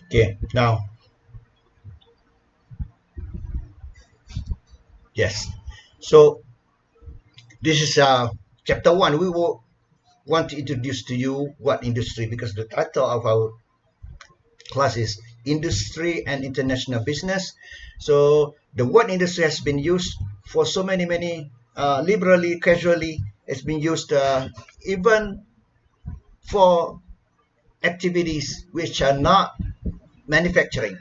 Okay, now, yes. So this is chapter 1. We will want to introduce to you what industry, because the title of our class is Industry and International Business. So the word industry has been used for so many liberally, casually. It's been used even for activities which are not manufacturing,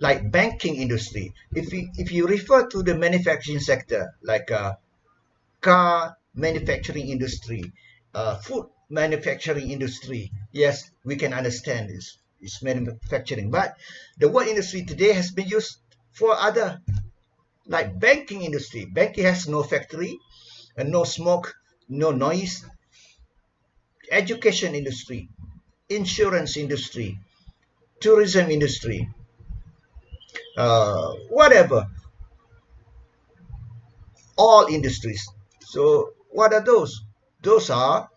like banking industry. If you refer to the manufacturing sector, like car manufacturing industry, food manufacturing industry, yes, we can understand this. It's manufacturing, but the word industry today has been used for other, like banking industry. Banking has no factory, and no smoke, no noise. Education industry, insurance industry, tourism industry, whatever, all industries. So what are those? Those are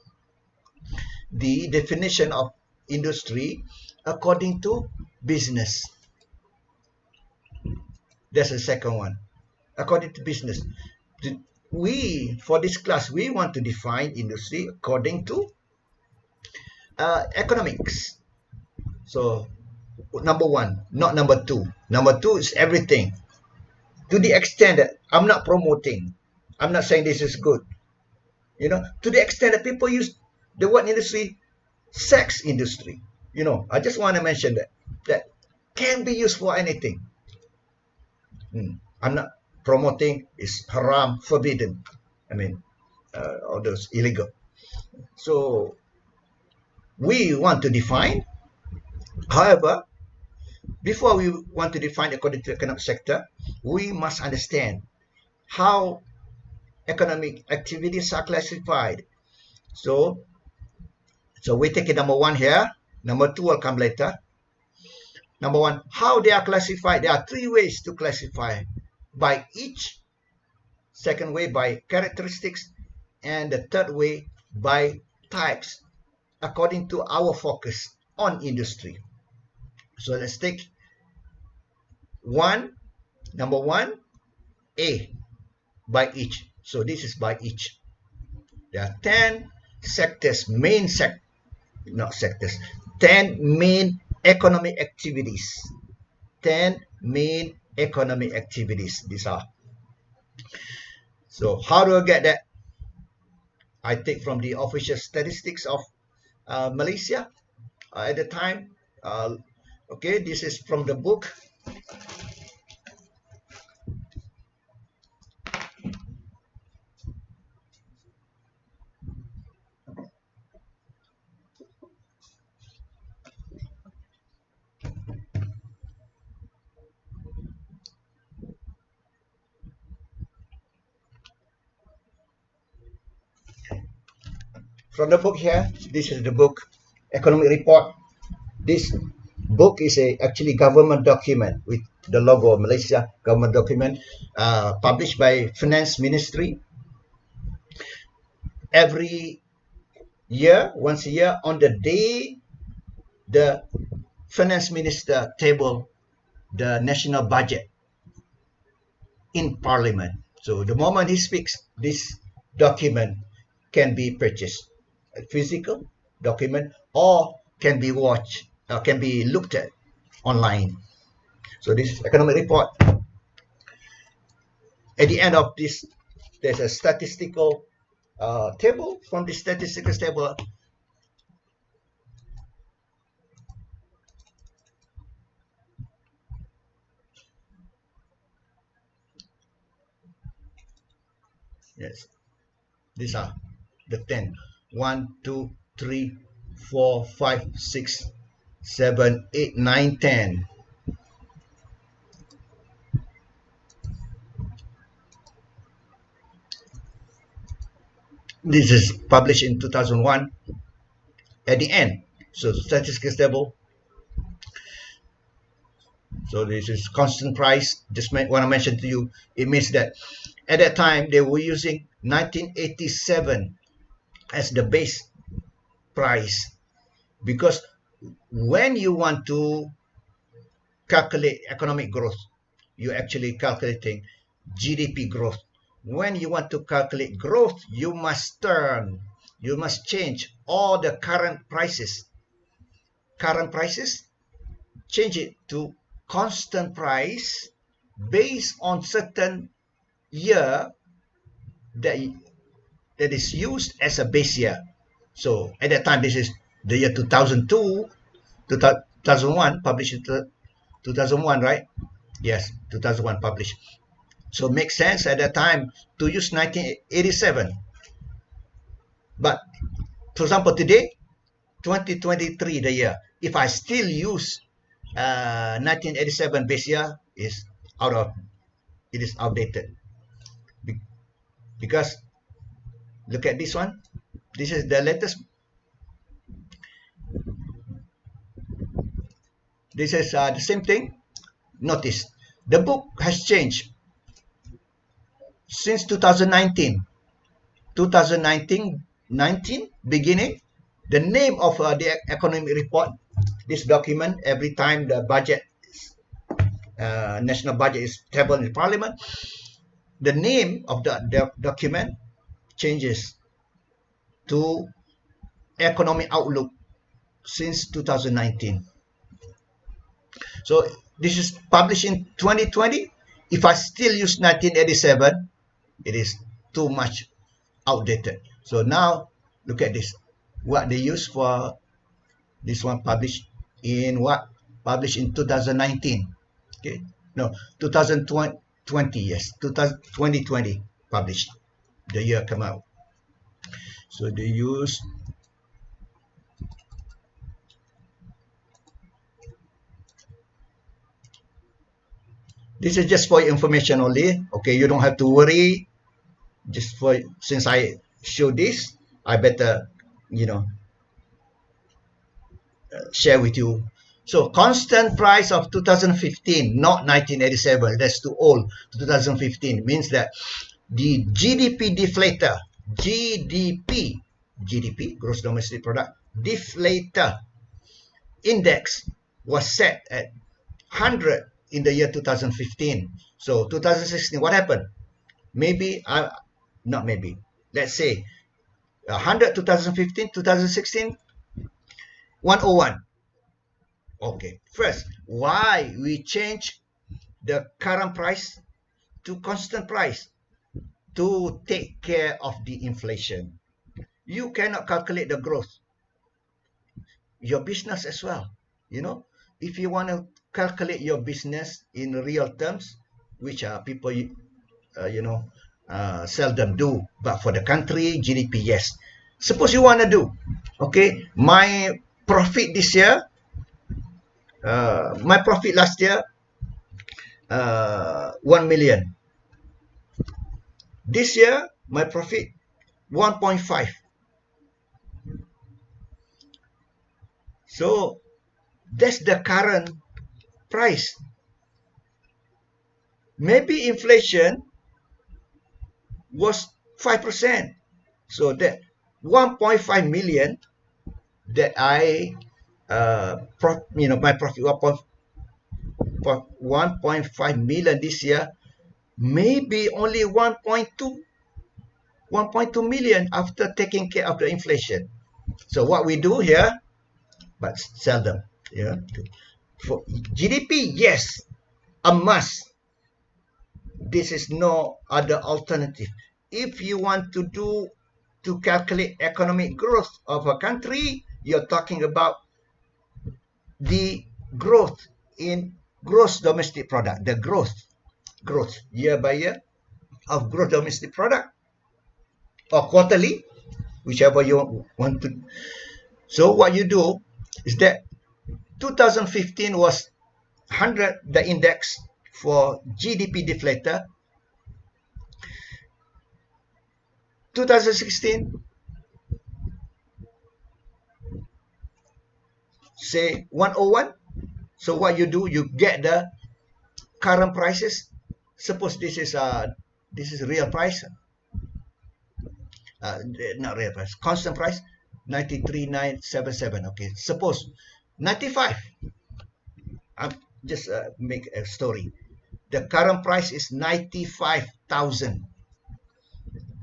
the definition of industry according to business. That's the second one. According to business. For this class, we want to define industry according to economics. So number 1, not number 2. Number 2 is everything. To the extent that I'm not promoting, I'm not saying this is good. To the extent that people use the word industry, sex industry. I just want to mention that can be used for anything. I'm not promoting, it's haram, forbidden. All those illegal. So we want to define. However, before we want to define according to economic sector, we must understand how economic activities are classified. So we take number 1 here. Number 2 will come later. Number 1, how they are classified. There are 3 ways to classify: by each, second way by characteristics, and the third way by types, according to our focus on industry. So let's take number 1, A, by each. So this is by each. There are 10 sectors, 10 main economic activities. 10 main economic activities, these are. So how do I get that? I take from the official statistics of Malaysia at the time. Okay, this is from the book. From the book here, this is the book, Economic Report. This book is actually government document with the logo of Malaysia, government document, published by Finance Ministry. Every year, once a year, on the day the Finance Minister table the national budget in Parliament. So the moment he speaks, this document can be purchased, a physical document, or can be watched, can be looked at online. So this is economic report. At the end of this, there's a statistical table. From the statistical table, yes, these are the 10. 1, 2, 3, 4, 5, 6, 7, 8, 9, 10. This is published in 2001 at the end. So statistics table. So this is constant price. Just what I mentioned to you, it means that at that time they were using 1987 as the base price, because when you want to calculate economic growth, you're actually calculating GDP growth. When you want to calculate growth, you must change all the current prices, change it to constant price based on certain year that is used as a base year. So at that time, this is the year 2002, 2001, published in 2001, right? Yes, 2001 published. So it makes sense at that time to use 1987. But for example, today, 2023, the year, if I still use 1987 base year, it is outdated. Because look at this one. This is the latest. This is the same thing. Notice the book has changed since 2019. 2019 beginning, the name of the economic report, this document, every time the budget, national budget is tabled in Parliament, the name of the document changes to Economic Outlook since 2019. So this is published in 2020. If I still use 1987, it is too much outdated. So now look at this. What they use for this one published in 2019. Okay, no, 2020. Yes, 2020 published. The year come out. So they use this is just for information only. Okay, you don't have to worry. Just for since I show this, I better share with you. So constant price of 2015, not 1987. That's too old. 2015 means that the GDP deflator, GDP, gross domestic product, deflator index was set at 100 in the year 2015. So 2016, what happened? Maybe, not maybe, let's say 100 2015, 2016, 101. Okay, first, why we change the current price to constant price? To take care of the inflation. You cannot calculate the growth. Your business as well. If you want to calculate your business in real terms, which people, seldom do. But for the country, GDP, yes. Suppose you want to do, okay, my profit this year, my profit last year, 1 million. This year, my profit 1.5. So that's the current price. Maybe inflation was 5%. So that 1.5 million that my profit 1.5 million this year, maybe only 1.2 million after taking care of the inflation. So what we do here, but seldom, for GDP, yes, a must. This is no other alternative. If you want to calculate economic growth of a country, you're talking about the growth in gross domestic product, the growth year by year of gross domestic product, or quarterly, whichever you want to. So what you do is that 2015 was 100, the index for GDP deflator. 2016, say 101. So what you do, you get the current prices. Suppose this is real price, not real price, constant price, 93,977. Okay, suppose 95. just make a story. The current price is 95,000.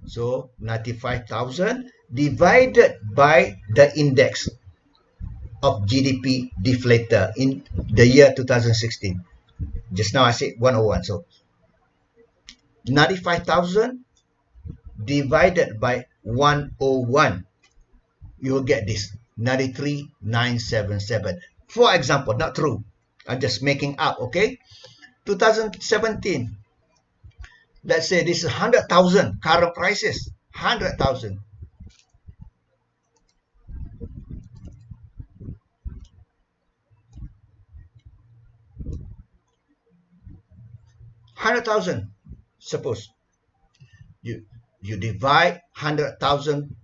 So 95,000 divided by the index of GDP deflator in the year 2016. Just now I said 101. So 95,000 divided by 101. You will get this 93,977. For example, not true. I'm just making up, okay? 2017. Let's say this is 100,000 current prices. 100,000. 100,000. Suppose you divide 100,000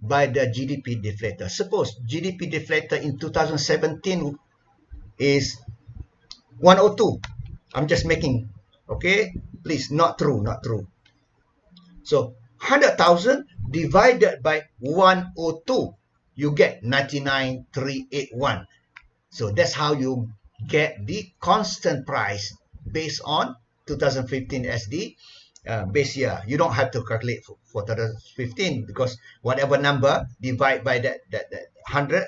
by the GDP deflator. Suppose GDP deflator in 2017 is 102. I'm just making, okay? Please, not true, not true. So 100,000 divided by 102, you get 99,381. So that's how you get the constant price based on 2015 as the base year. You don't have to calculate for 2015 because whatever number divide by that 100,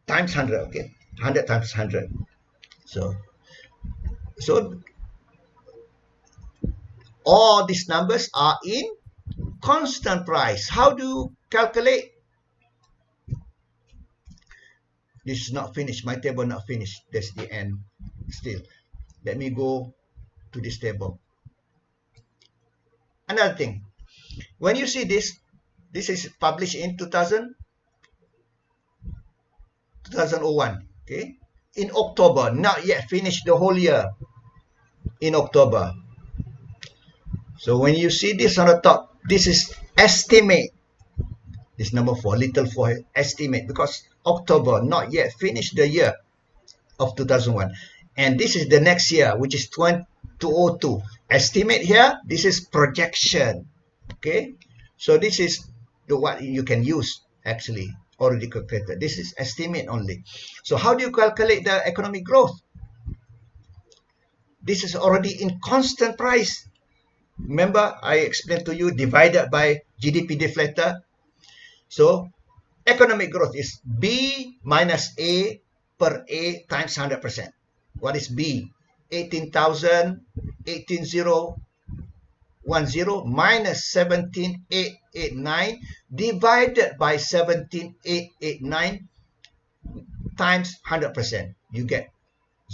times 100, okay? 100 times 100. So all these numbers are in constant price. How do you calculate? This is not finished. My table not finished. That's the end still. Let me go to this table. Another thing. When you see this is published in 2001. Okay? In October. Not yet finished the whole year. In October. So when you see this on the top, this is estimate. This number 4, little 4, estimate, because October not yet finished the year of 2001. And this is the next year, which is 2002. Estimate here, this is projection. Okay, so this is the what you can use actually already calculated. This is estimate only. So how do you calculate the economic growth? This is already in constant price. Remember, I explained to you divided by GDP deflator. So economic growth is B minus A per A times 100%. What is B? 18,000, 18,010 minus 17,889 divided by 17,889 times 100%. You get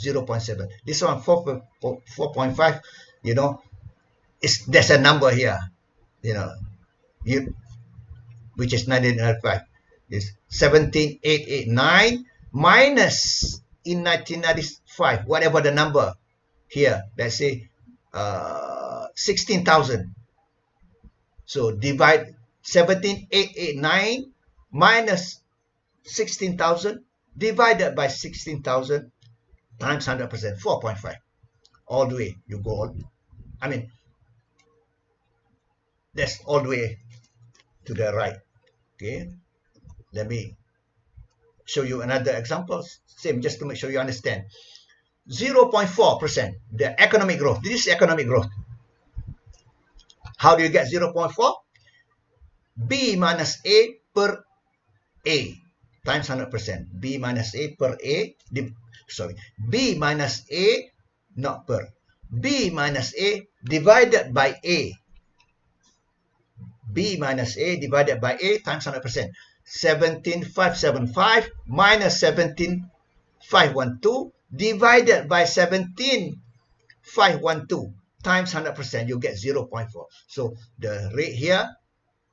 0.7. This one 4.5, there's a number here, which is 1995. Is 17,889 minus in 1995, whatever the number here, let's say 16,000. So divide 17,889 minus 16,000 divided by 16,000 times 100%, 4.5. All the way you go on. I mean, that's all the way to the right. Okay, let me show you another example. Same, just to make sure you understand. 0.4%, the economic growth. This is economic growth. How do you get 0.4? B minus A per A times 100%. B minus A per A, B minus A, not per. B minus A divided by A. B minus A divided by A times 100%. 17,575 minus 17,512 divided by 17,512 times 100%. You get 0.4. So the rate here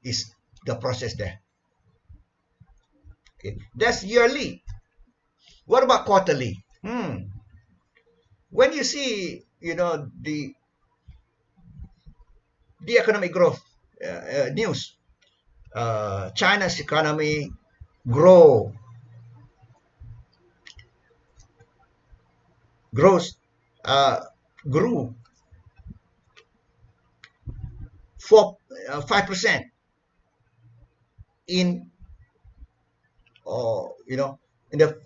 is the process there. Okay, that's yearly. What about quarterly? When you see, the economic growth news, China's economy grew 5% in the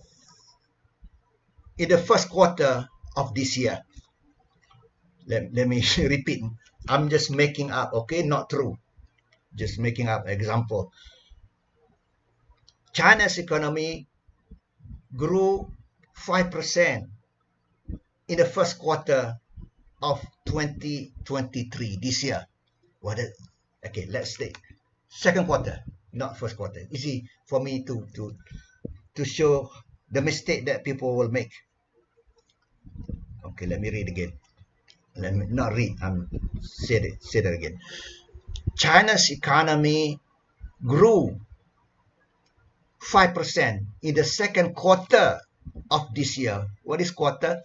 in the first quarter of this year. Let me repeat. I'm just making up, okay? Not true. Just making up example. China's economy grew 5% in the first quarter of 2023 this year. Okay, let's take second quarter, not first quarter. Easy for me to show the mistake that people will make. Okay, let me read again. Let me not read. Say that again. China's economy grew 5% in the second quarter of this year. What is quarter?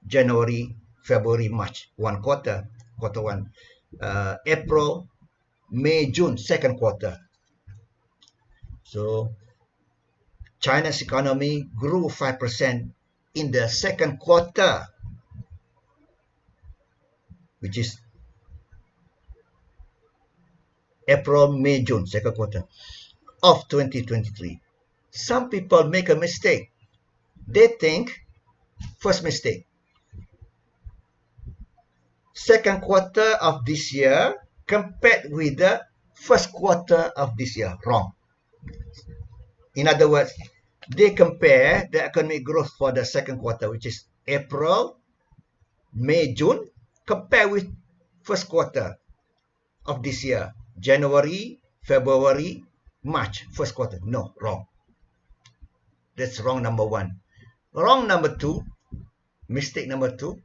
January, February, March. One quarter. Quarter one. April, May, June. Second quarter. So China's economy grew 5% in the second quarter, which is April, May, June, second quarter of 2023. Some people make a mistake. They think, first mistake, second quarter of this year compared with the first quarter of this year. Wrong. In other words, they compare the economic growth for the second quarter, which is April, May, June, compared with first quarter of this year, January, February, March, first quarter. No, wrong. That's wrong number one. Wrong number two, mistake number two,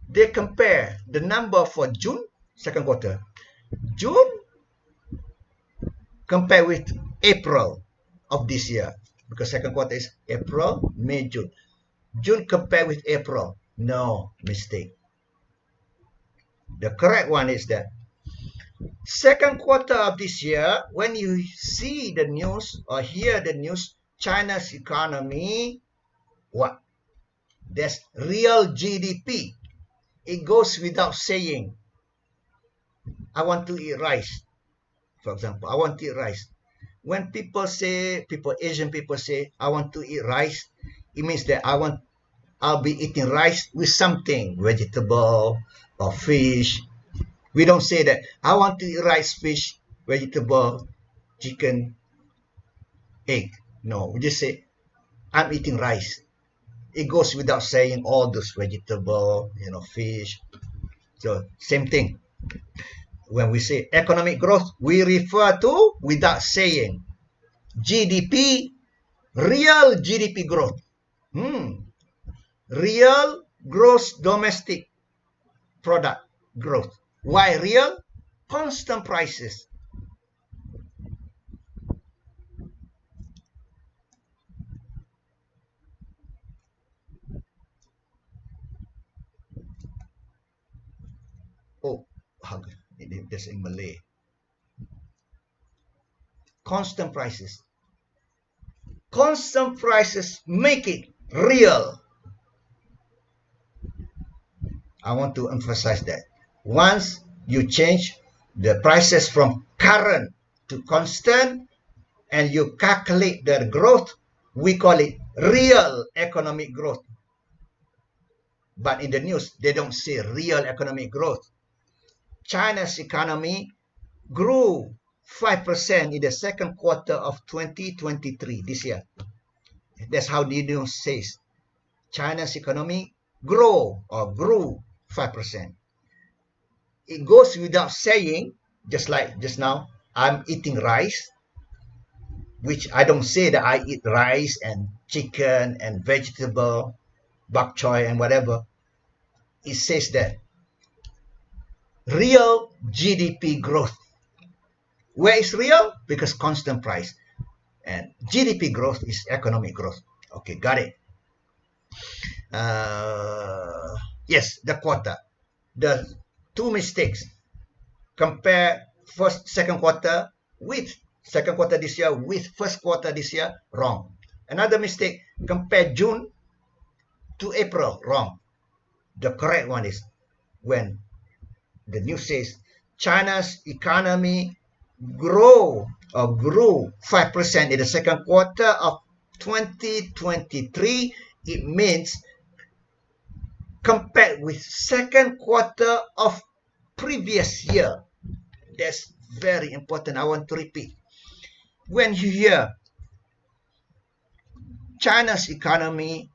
they compare the number for June, second quarter, June compared with April of this year, because second quarter is April, May, June. June compared with April. No, mistake. The correct one is that second quarter of this year, when you see the news or hear the news, China's economy, what? That's real GDP. It goes without saying. I want to eat rice. For example, I want to eat rice. When people say, Asian people say, I want to eat rice, it means that I'll be eating rice with something, vegetable or fish. We don't say that, I want to eat rice, fish, vegetable, chicken, egg. No, we just say, I'm eating rice. It goes without saying all those vegetable, fish. So, same thing. When we say economic growth, we refer to, without saying, GDP, real GDP growth. Real gross domestic product growth. Why real? Constant prices. Oh, that's in Malay. Constant prices. Constant prices make it real. I want to emphasize that. Once you change the prices from current to constant and you calculate the growth, we call it real economic growth. But in the news, they don't say real economic growth. China's economy grew 5% in the second quarter of 2023, this year. That's how the news says. China's economy grew 5%. It goes without saying, just like just now, I'm eating rice, which I don't say that I eat rice and chicken and vegetable, bok choy and whatever. It says that real GDP growth. Where is real? Because constant price. And GDP growth is economic growth. Okay, got it. Yes, the quarter. The two mistakes. Compare second quarter with second quarter this year with first quarter this year. Wrong. Another mistake. Compare June to April. Wrong. The correct one is when the news says China's economy grew 5% in the second quarter of 2023, it means compared with second quarter of previous year. That's very important. I want to repeat. When you hear China's economy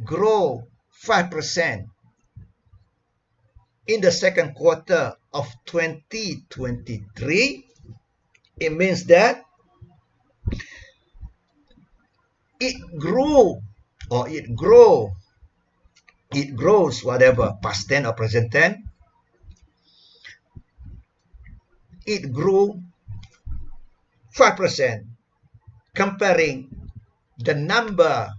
grow 5% in the second quarter of 2023, it means that it grew, or it grows, whatever, past tense or present tense. It grew 5% comparing the number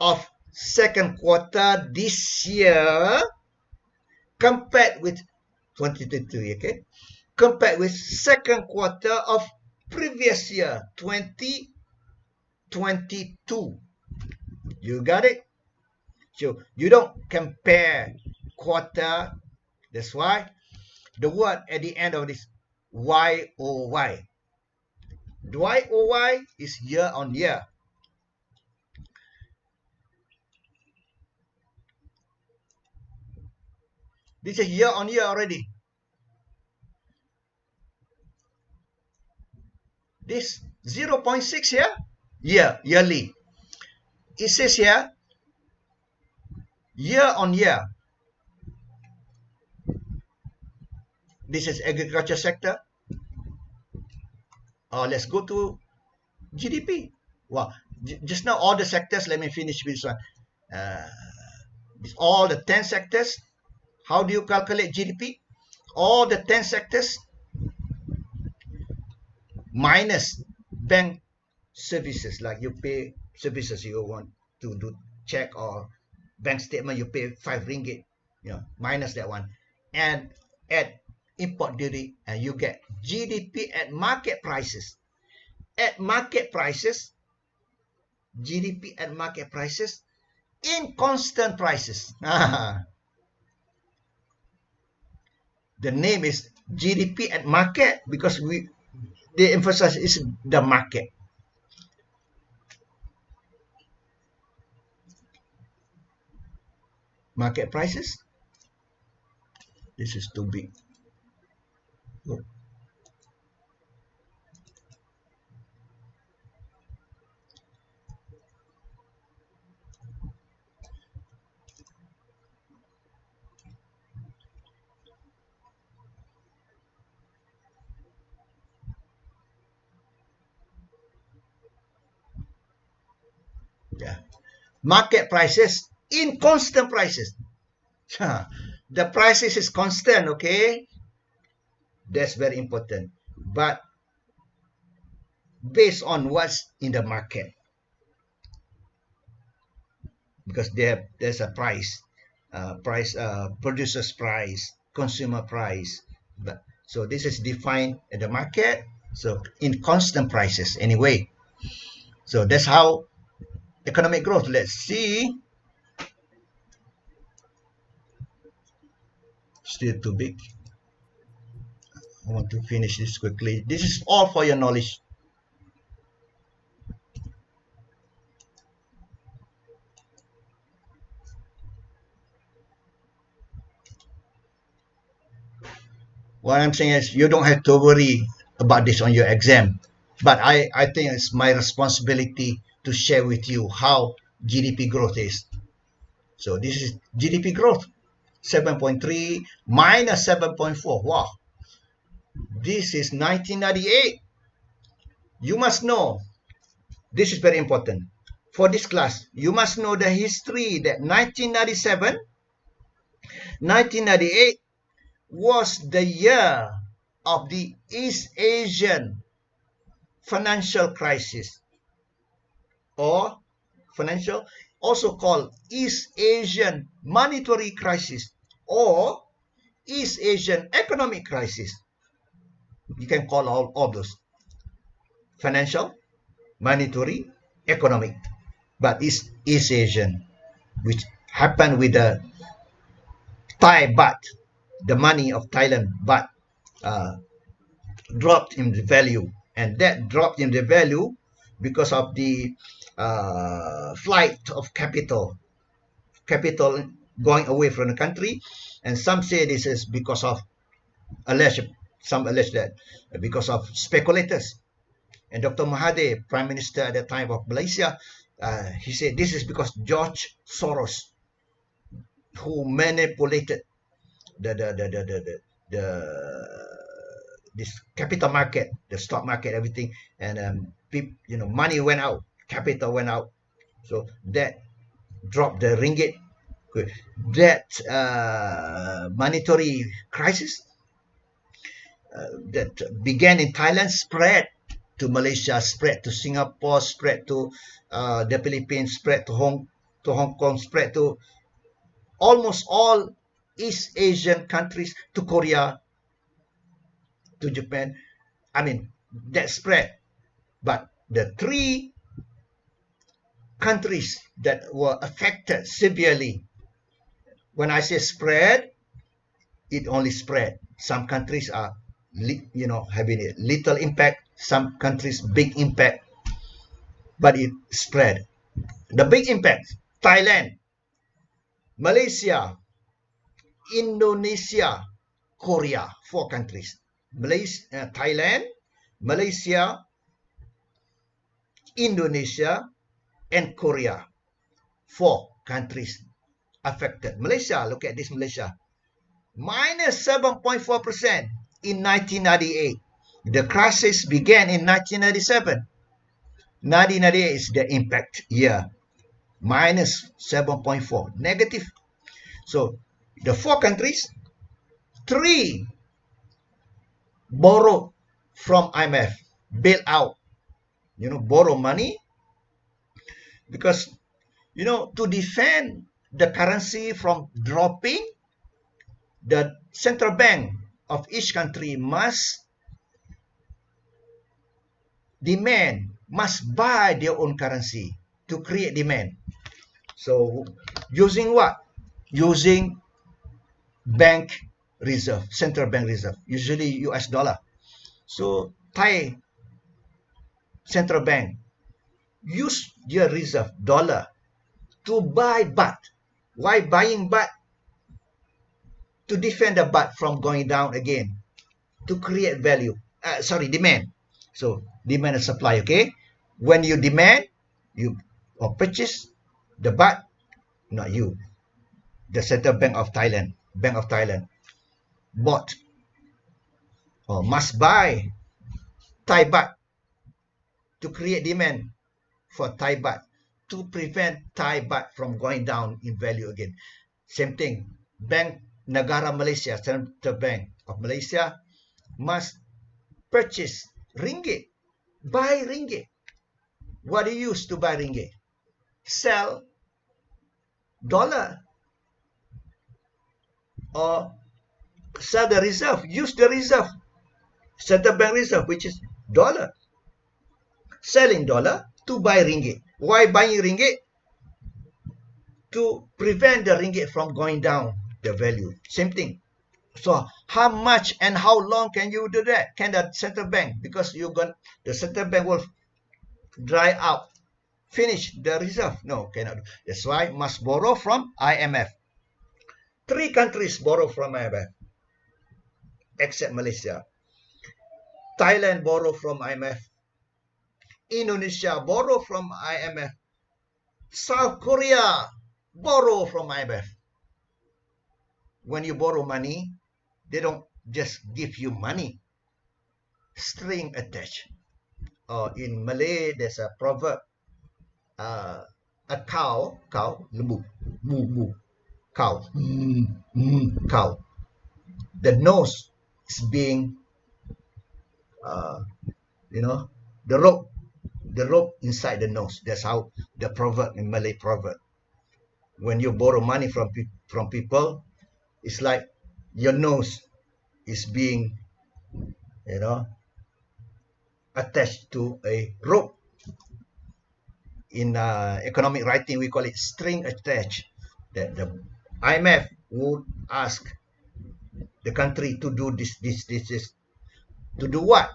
of second quarter this year compared with 2023, okay? Compared with second quarter of previous year, 2022. You got it? So you don't compare quarter. That's why the word at the end of this YOY. YOY is year on year. This is year on year already. This 0.6 here, yearly. It says here, year on year. This is agriculture sector. Let's go to GDP. Wow, just now all the sectors, let me finish with this one. All the 10 sectors, how do you calculate GDP? All the 10 sectors minus bank services, like you pay services, you want to do check or bank statement, you pay 5 ringgit, minus that one, and add import duty, and you get GDP at market prices. At market prices, GDP at market prices in constant prices. The name is GDP at market because the emphasis is the market. Market prices. This is too big. Oh. Yeah. Market prices in constant prices. The prices is constant, okay? That's very important. But based on what's in the market. Because there's a price, producer's price, consumer price. So this is defined at the market. So in constant prices anyway. So that's how economic growth. Let's see. Still too big. I want to finish this quickly. This is all for your knowledge. What I'm saying is you don't have to worry about this on your exam. But I think it's my responsibility to share with you how GDP growth is. So this is GDP growth. 7.3 minus 7.4. Wow. This is 1998. You must know. This is very important. For this class, you must know the history that 1998 was the year of the East Asian financial crisis, or financial, also called East Asian monetary crisis or East Asian economic crisis. You can call all those financial, monetary, economic, but it's East Asian, which happened with the Thai baht, the money of Thailand baht dropped in the value, and that drop in the value because of the flight of capital going away from the country, and some say this is because of some allege that because of speculators. And Dr. Mahathir, Prime Minister at the time of Malaysia, he said this is because George Soros, who manipulated the this capital market, the stock market, everything, and money went out, capital went out, so that dropped the ringgit. That monetary crisis that began in Thailand spread to Malaysia, spread to Singapore, spread to the Philippines, spread to Hong Kong, spread to almost all East Asian countries, to Korea, to Japan. I mean, that spread. But the three countries that were affected severely, when I say spread, it only spread. Some countries are, having a little impact. Some countries big impact, but it spread. The big impact: Thailand, Malaysia, Indonesia, Korea. 4 countries. Thailand, Malaysia, Indonesia, and Korea. 4 countries affected. Malaysia, look at this, Malaysia. Minus 7.4% in 1998. The crisis began in 1997. 1998 is the impact year. Minus 7.4, negative. So the 4 countries, 3 borrowed from IMF, bail out, borrow money, because, to defend the currency from dropping, the central bank of each country must buy their own currency to create demand. So using what? Using bank reserve, central bank reserve, usually US dollar. So Thai central bank use their reserve dollar to buy baht. Why buying baht? To defend the baht from going down again, to create value. Demand. So demand and supply. Okay, when you demand, you purchase the baht, not you. The Central Bank of Thailand, bought or must buy Thai baht to create demand for Thai baht, to prevent Thai baht from going down in value again. Same thing. Bank Negara Malaysia, Central Bank of Malaysia, must purchase ringgit, buy ringgit. What do you use to buy ringgit? Sell dollar, or sell the reserve, use the reserve, central bank reserve, which is dollar. Selling dollar to buy ringgit. Why buying ringgit? To prevent the ringgit from going down, the value. Same thing. So how much and how long can you do that? Can the central bank? Because the central bank will dry out, finish the reserve. No, cannot. That's why must borrow from IMF. 3 countries borrow from IMF, except Malaysia. Thailand borrow from IMF. Indonesia borrow from IMF. South Korea borrow from IMF. When you borrow money, they don't just give you money. String attached. In Malay, there's a proverb. A cow, lembu, mu, cow, cow. The nose is being, the rope inside the nose. That's how the proverb in Malay proverb. When you borrow money from people, it's like your nose is being, attached to a rope. In economic writing, we call it string attached. That the IMF would ask the country to do this. To do what?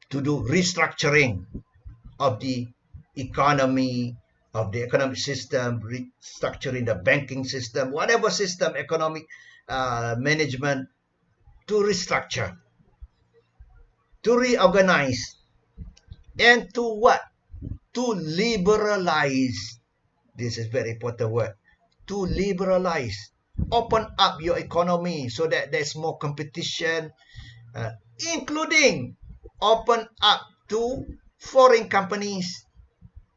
to do restructuring of the economy, of the economic system, restructuring the banking system, whatever system, economic management, to restructure, to reorganize, and to what? To liberalize. This is very important word. To liberalize. Open up your economy so that there's more competition, including open up to foreign companies,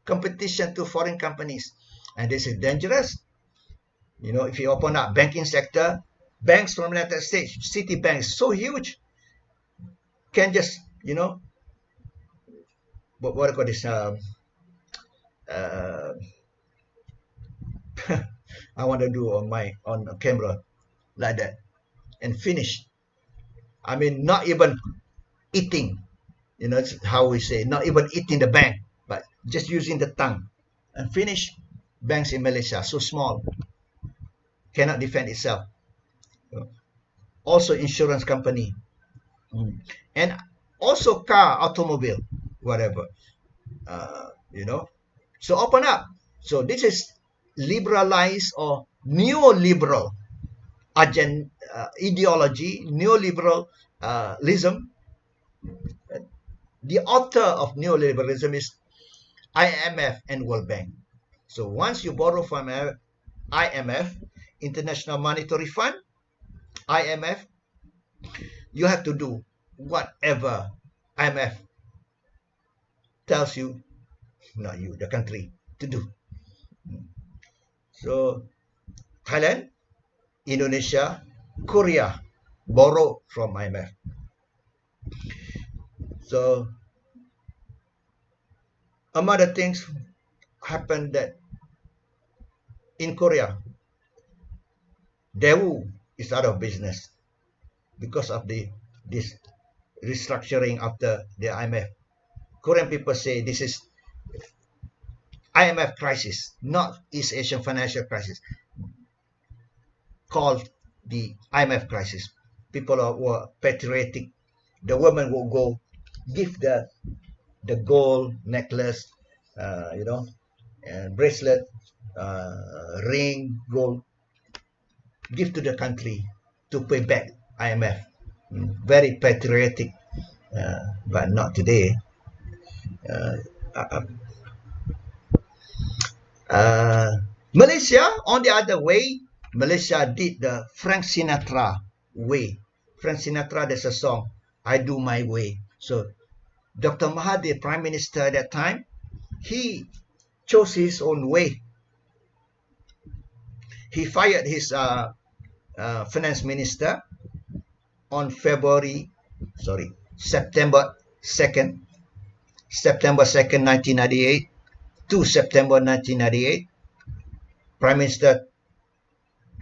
competition to foreign companies. And this is dangerous. You know, if you open up banking sector, banks from United States, Citibank is so huge, can just, you know, what I call this, I want to do on a camera like that and finish. I mean, not even eating, you know, it's how we say, not even eating the bank, but just using the tongue and finish. Banks in Malaysia so small, cannot defend itself. Also insurance company, and also car, automobile, whatever, you know. So open up. So this is liberalized or neoliberal ideology, neoliberalism. The author of neoliberalism is IMF and World Bank. So once you borrow from IMF, International Monetary Fund, IMF, you have to do whatever IMF tells you, not you, the country, to do. So Thailand, Indonesia, Korea borrow from IMF. So among the things happened that in Korea, Daewoo is out of business because of this restructuring after the IMF. Korean people say this is IMF crisis, not East Asian financial crisis, called the IMF crisis. People were patriotic. The woman will go give the gold necklace, you know, and bracelet, ring, gold, give to the country to pay back IMF. Very patriotic, but not today. Malaysia, on the other way, Malaysia did the Frank Sinatra way. Frank Sinatra, there's a song, I Do My Way. So Dr. Mahathir, Prime Minister at that time, he chose his own way. He fired his finance minister on September 2nd, 1998 to September 1998. Prime Minister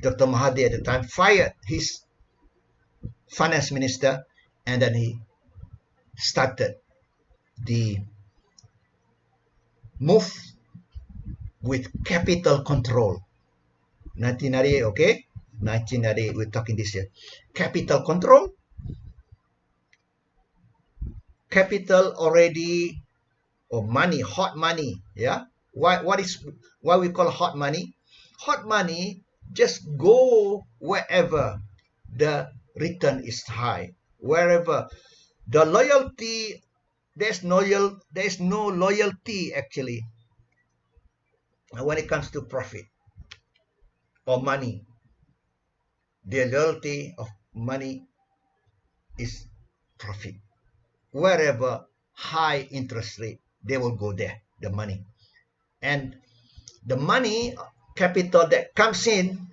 Dr. Mahathir at the time fired his finance minister, and then he started the move with capital control. 1998, okay? 1998, we're talking this year. Capital control. Capital already, or money, hot money, yeah? Why we call hot money? Hot money just go wherever the return is high, wherever the loyalty, there's no loyalty actually when it comes to profit or money. The loyalty of money is profit. Wherever high interest rate, they will go there, the money. And the money, capital that comes in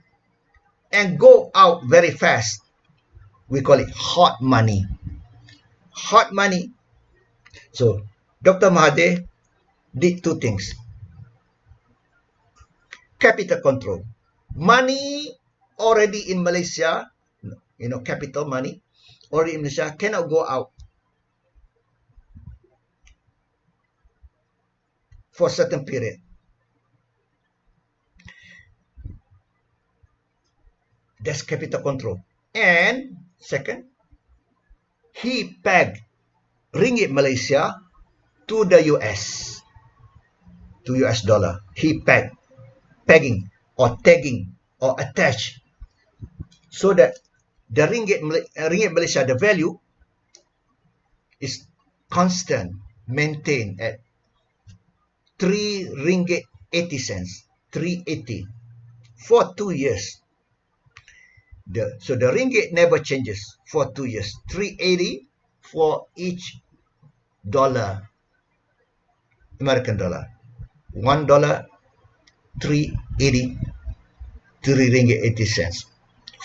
and go out very fast, we call it hot money. Hot money. So Dr. Mahathir did two things. Capital control. Money already in Malaysia, you know, capital money already in Malaysia cannot go out for a certain period. That's capital control. And second, he pegged ringgit Malaysia to the US, to US dollar. He pegging or tagging or attach, so that the ringgit Malaysia, the value is constant, maintained at 3 ringgit 80 cents, 380 for 2 years. So the ringgit never changes for 2 years. 380 for each dollar, American dollar. $1, 380, 3 ringgit 80 cents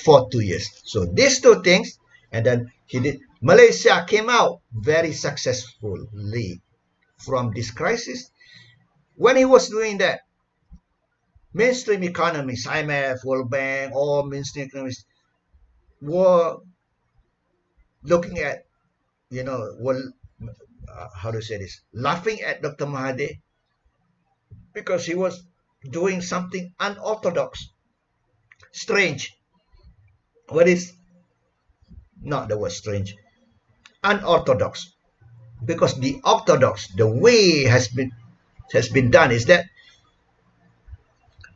for 2 years. So these two things, and then he did. Malaysia came out very successfully from this crisis. When he was doing that, mainstream economists, IMF, World Bank, all mainstream economists were looking at, how to say this, laughing at Dr. Mahathir because he was doing something unorthodox, strange. What is not the word strange? Unorthodox. Because the orthodox, the way has been done is that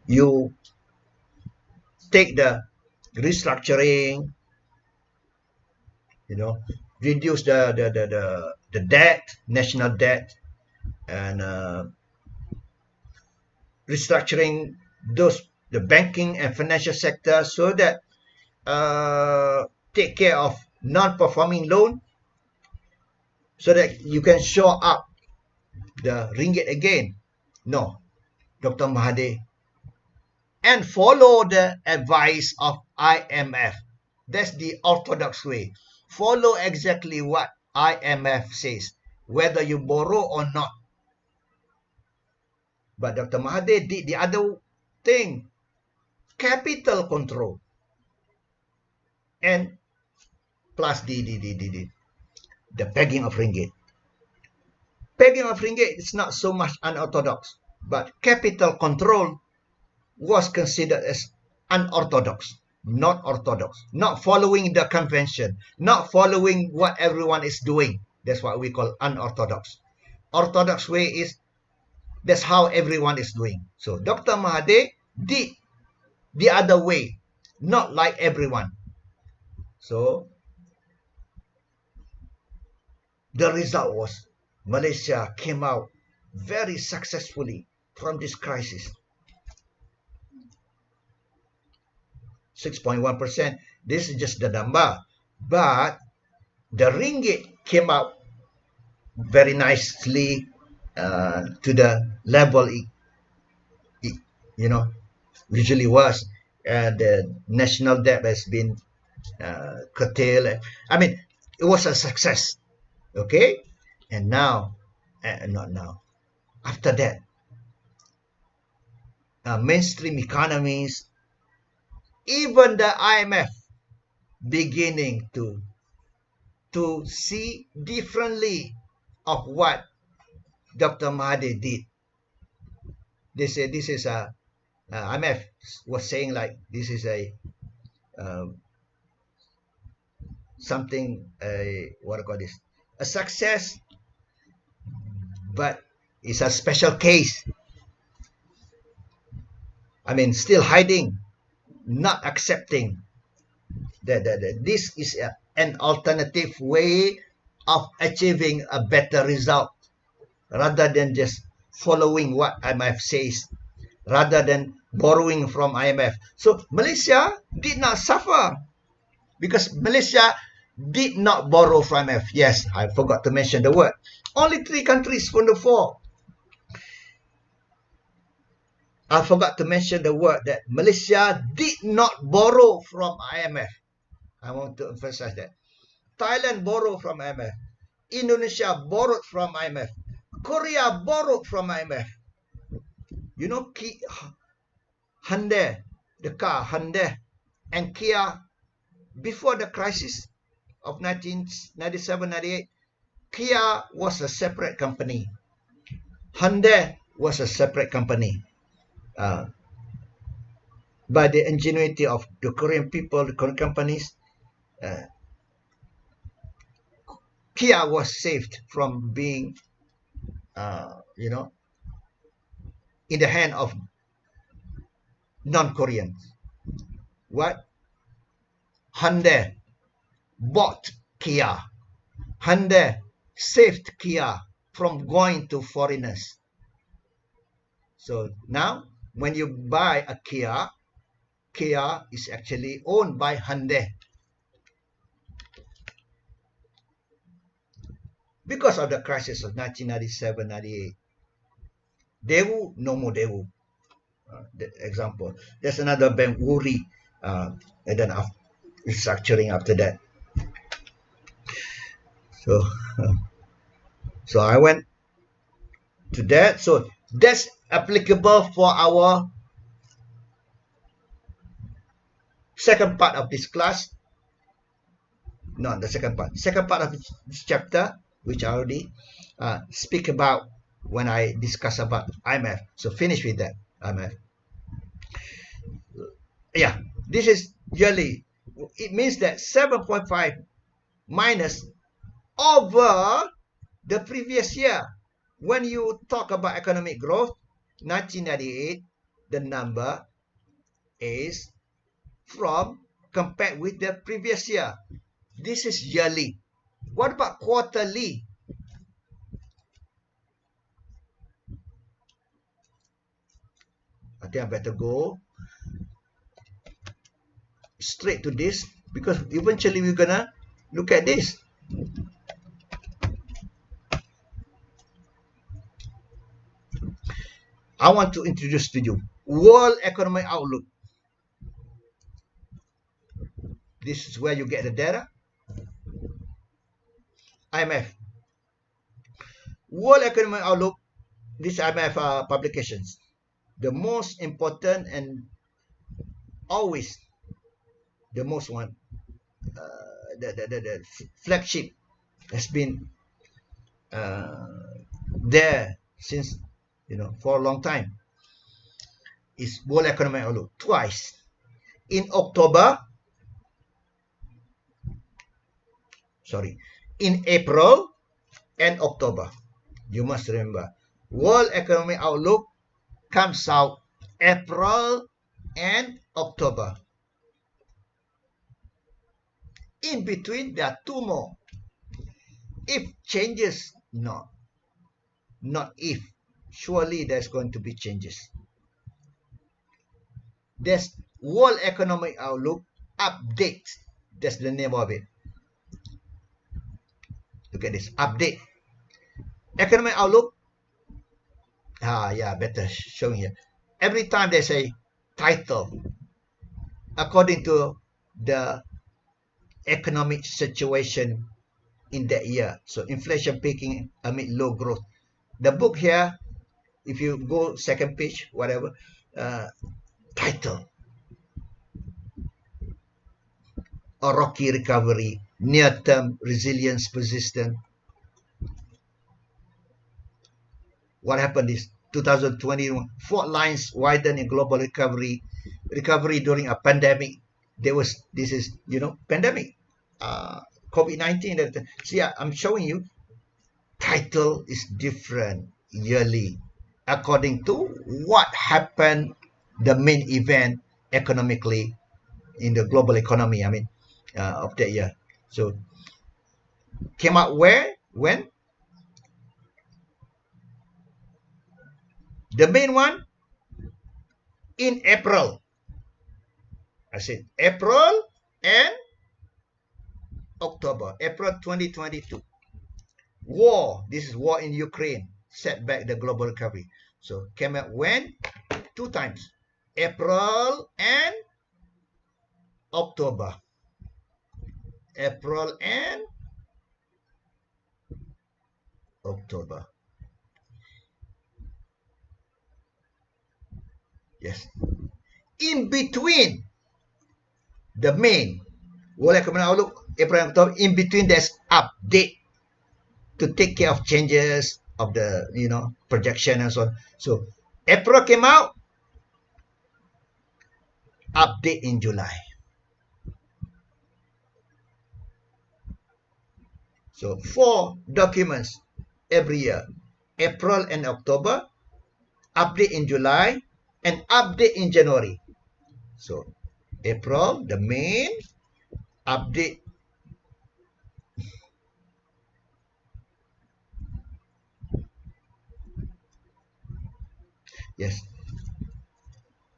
you take the restructuring, reduce the debt, national debt, and restructuring the banking and financial sector, so that take care of non-performing loan, so that you can shore up the ringgit again. No, Dr. Mahathir, and follow the advice of IMF. That's the orthodox way. Follow exactly what IMF says, whether you borrow or not. But Dr. Mahathir did the other thing, capital control, and plus the pegging of ringgit. Pegging of ringgit is not so much unorthodox, but capital control was considered as unorthodox, not orthodox, not following the convention, not following what everyone is doing. That's what we call unorthodox. Orthodox way is that's how everyone is doing. So Dr. Mahathir did the other way, not like everyone. So the result was Malaysia came out very successfully from this crisis. 6.1%. This is just the number. But the ringgit came out very nicely to the level it usually was. The national debt has been curtailed. I mean, it was a success. Okay? And now, not now. After that, mainstream economies, even the IMF, beginning to see differently of what Dr. Mahathir did. They say this is IMF was saying like this is something, what do you call this? A success, but it's a special case. I mean, still hiding, not accepting that this is an alternative way of achieving a better result, rather than just following what IMF says, rather than borrowing from IMF. So Malaysia did not suffer because Malaysia did not borrow from IMF. Yes, I forgot to mention the word. Only 3 countries from the 4. I forgot to mention the word that Malaysia did not borrow from IMF. I want to emphasize that. Thailand borrowed from IMF. Indonesia borrowed from IMF. Korea borrowed from IMF. You know, Hyundai, the car, Hyundai and Kia, before the crisis of 1997-98, Kia was a separate company. Hyundai was a separate company. By the ingenuity of the Korean people, the Korean companies, Kia was saved from being, in the hand of non-Koreans. What? Hyundai bought Kia. Hyundai saved Kia from going to foreigners. So now, when you buy a Kia, Kia is actually owned by Hyundai. Because of the crisis of 1997-98, Daewoo, no more Daewoo. The example. There's another bank, Wuri, and then restructuring after that. So, so I went to that. So that's applicable for our second part of this class. No, the second part. Second part of this chapter, which I already speak about when I discuss about IMF. So finish with that, IMF. Yeah, this is yearly. It means that 7.5 minus over the previous year. When you talk about economic growth, 1998, the number is from compared with the previous year. This is yearly. What about quarterly? I think I better go straight to this because eventually we're gonna look at this. I want to introduce to you World Economic Outlook. This is where you get the data. IMF. World Economic Outlook, these IMF publications. The most important and always the most one, the flagship has been there since, for a long time. Is World Economic Outlook twice. In April and October. You must remember, World Economic Outlook comes out April and October. In between, there are two more. If changes, not if. Surely there's going to be changes. There's World Economic Outlook Update. That's the name of it. Look at this, update. Economic Outlook. Better showing here. Every time they say title, according to the economic situation in that year. So inflation peaking amid low growth. The book here, if you go second page, whatever, title. A rocky recovery, near-term resilience persistent. What happened is 2021, fault lines widen in global recovery during a pandemic. This is pandemic, COVID-19. See, I'm showing you title is different yearly according to what happened, the main event economically in the global economy, of that year. So came out when? The main one in April. I said April and October. April 2022. War. This is war in Ukraine. Set back the global recovery. So came out when? Two times. April and October. April and October. Yes. In between the main World Economic Outlook, April and October, in between there's update to take care of changes of the projection and so on. So April came out, update in July. So 4 documents every year. April and October, update in July, and update in January. So April, the main, update. Yes.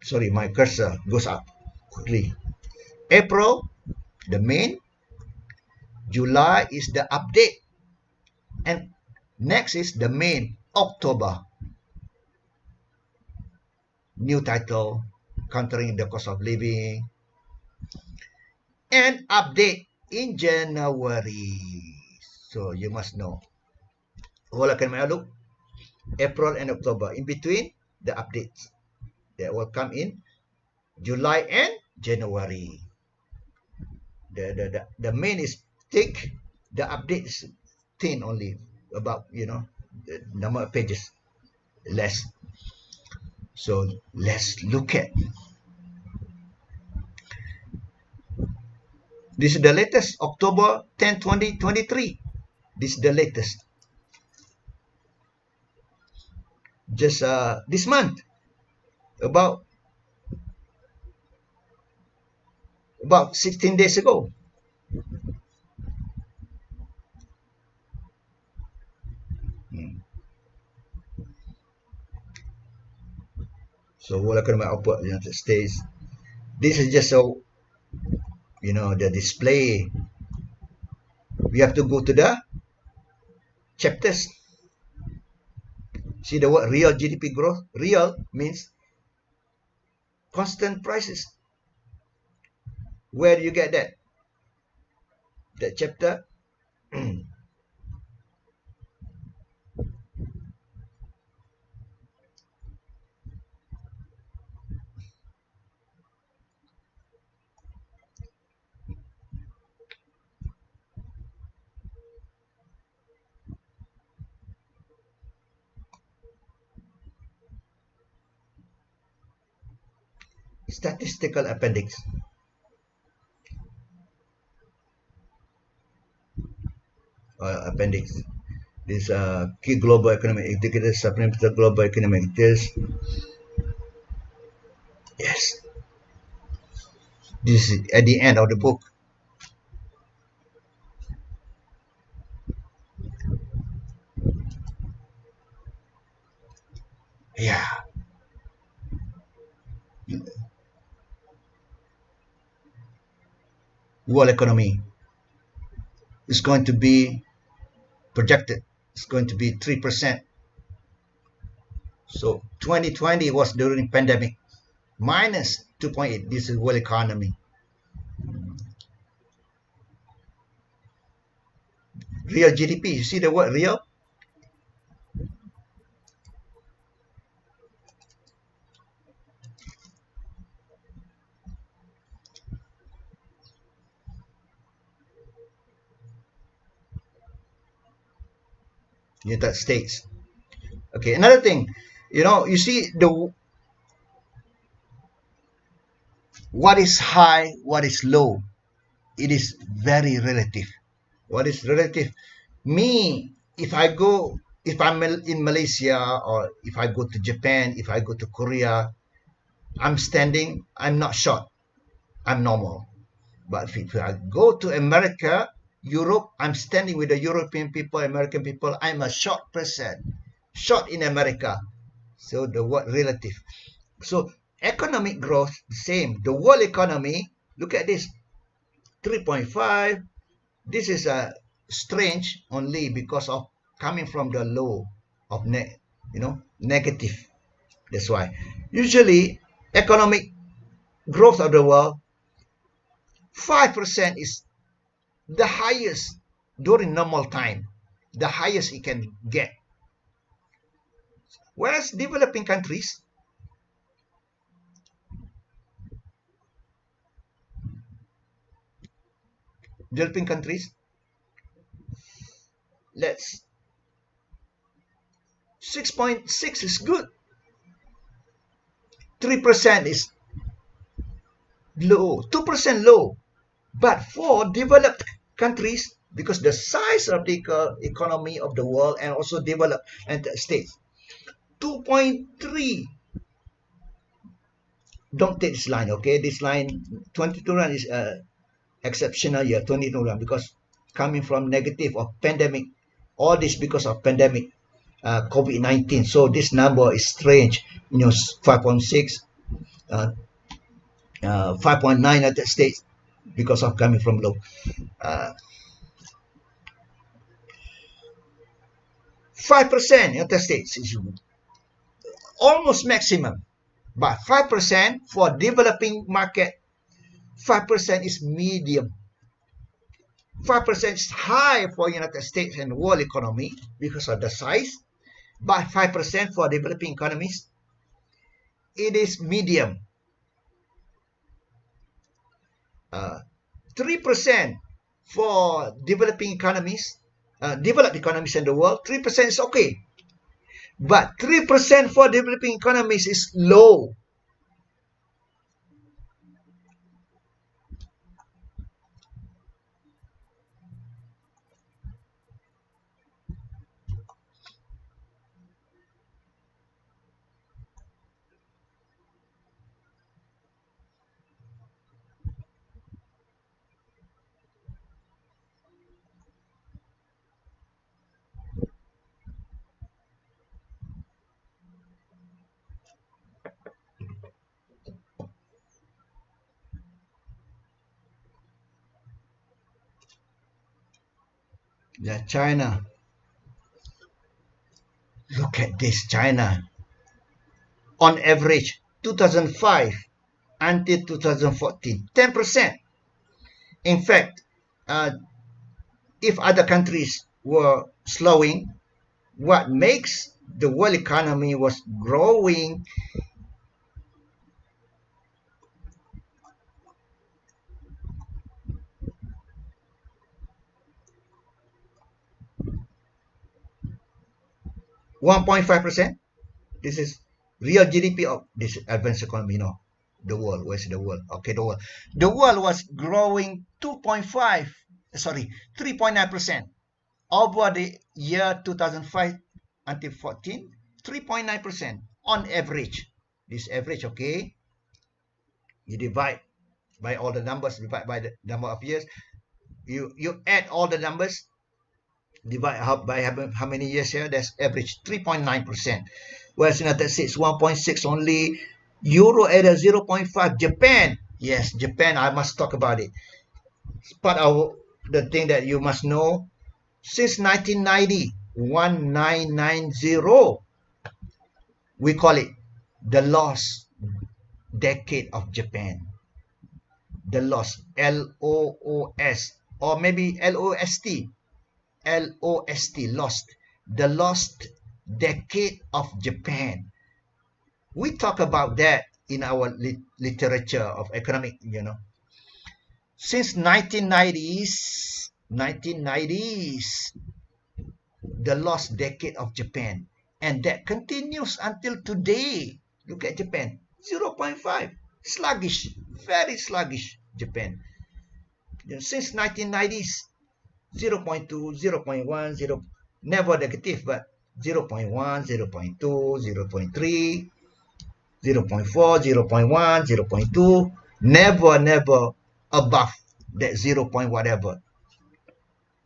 Sorry, my cursor goes up quickly. April, the main. July is the update. And next is the main, October. New title, countering the cost of living. And update in January. So you must know. Whole academic outlook, April and October. In between, the updates that will come in July and January. The main is thick, the update is thin only, about, you know, the number of pages less. So let's look at. This is the latest, October 10, 2023. This is the latest. Just this month, about 16 days ago. So what academic output United States. This is just so, you know, the display. We have to go to the chapters. See the word real GDP growth. Real means constant prices. Where do you get that? That chapter. Statistical appendix. Appendix. This key global economic indicators, supplemental global economic indicators. Yes. This is at the end of the book. Yeah. World economy is going to be projected. It's going to be 3%. So 2020 was during pandemic, minus 2.8. This is world economy. Real GDP. You see the word real? United States. Okay, another thing, you know, you see the what is high, what is low. It is very relative. What is relative? Me, if I'm in Malaysia, or if I go to Japan, if I go to Korea, I'm standing, I'm not short, I'm normal. But if I go to America, Europe, I'm standing with the European people, American people, I'm a short person, short in America. So the word relative. So economic growth, same. The world economy, look at this, 3.5. This is a strange only because of coming from the low of negative. That's why usually economic growth of the world, 5% is the highest during normal time, the highest it can get. Whereas developing countries, let's 6.6 is good. 3% is low, 2% low. But for developed countries, because the size of the economy of the world and also developed states. 2.3. Don't take this line, okay? This line 2021 is exceptional year 2021 because coming from negative of pandemic. All this because of pandemic, COVID-19. So this number is strange. 5.6, 5.9 United States because of coming from low. 5% United States is almost maximum, but 5% for developing market, 5% is medium. 5% is high for United States and world economy because of the size, but 5% for developing economies, it is medium. 3% for developing economies, developed economies in the world, 3% is okay. But 3% for developing economies is low. Yeah, China. Look at this, China. On average, 2005 until 2014, 10%. In fact, if other countries were slowing, what makes the world economy was growing 1.5%. This is real GDP of this advanced economy, the world. Where's the world? Okay, the world. The world was growing 3.9% over the year 2005 until 14, 3.9% on average. This average, okay? You divide by all the numbers, divide by the number of years. You add all the numbers, divide by how many years here. That's average 3.9%. Whereas United States 1.6 only. Euro area 0.5. Japan, yes, Japan. I must talk about it. It's part of the thing that you must know. Since 1990, 1990, we call it the lost decade of Japan. The lost, LOOS, or maybe LOST, lost, the lost decade of Japan. We talk about that in our literature of economic, Since 1990s, the lost decade of Japan. And that continues until today. Look at Japan, 0.5. Sluggish, very sluggish, Japan. Since 1990s, 0.2, 0.1, 0, never negative, but 0.1, 0.2, 0.3, 0.4, 0.1, 0.2, never above that 0. Whatever.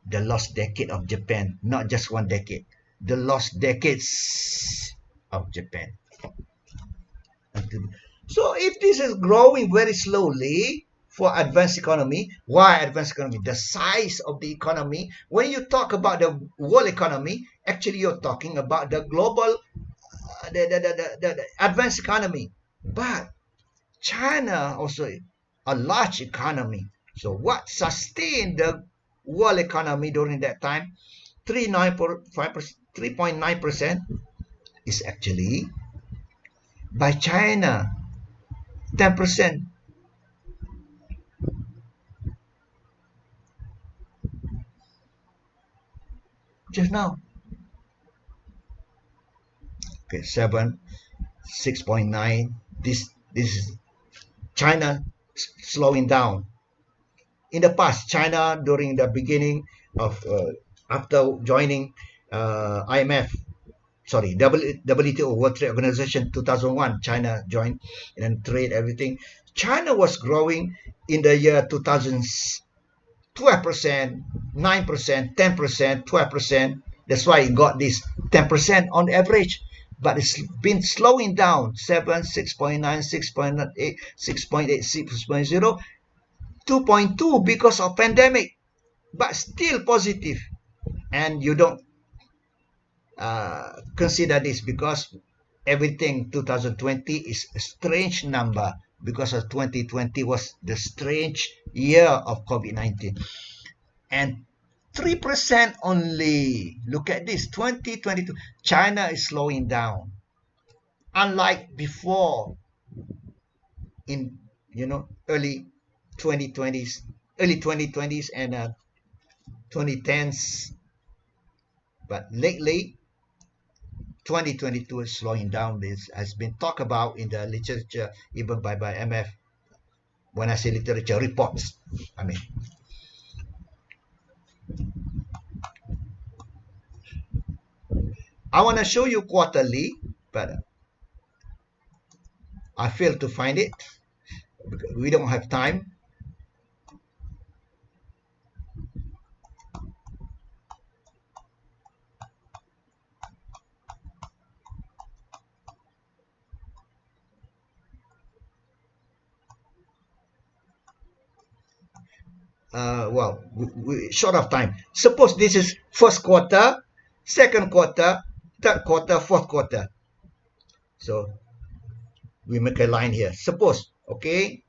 The lost decade of Japan, not just one decade, the lost decades of Japan. So if this is growing very slowly for advanced economy, why advanced economy? The size of the economy. When you talk about the world economy, actually you're talking about the global, the advanced economy. But China also a large economy. So what sustained the world economy during that time? 3.9% is actually by China. 10%. Just now. Okay, 6.9. This is China slowing down. In the past, China during the beginning of after joining IMF, sorry, WTO, World Trade Organization, 2001, China joined and trade everything. China was growing in the year 2000s 12%, 9%, 10%, 12%. That's why it got this 10% on average. But it's been slowing down 7, 6.9, 6.8, 6.8, 6.0, 2.2 because of pandemic, but still positive. And you don't consider this because everything 2020 is a strange number because of 2020 was the strange year of COVID-19. And 3% only. Look at this, 2022. China is slowing down. Unlike before in, early 2020s, and 2010s. But lately, 2022 is slowing down. This has been talked about in the literature, even by MF. When I say literature, reports, I mean. I want to show you quarterly, but I failed to find it. We don't have time. Well, we short of time. Suppose this is first quarter, second quarter, third quarter, fourth quarter. So we make a line here. Suppose, okay.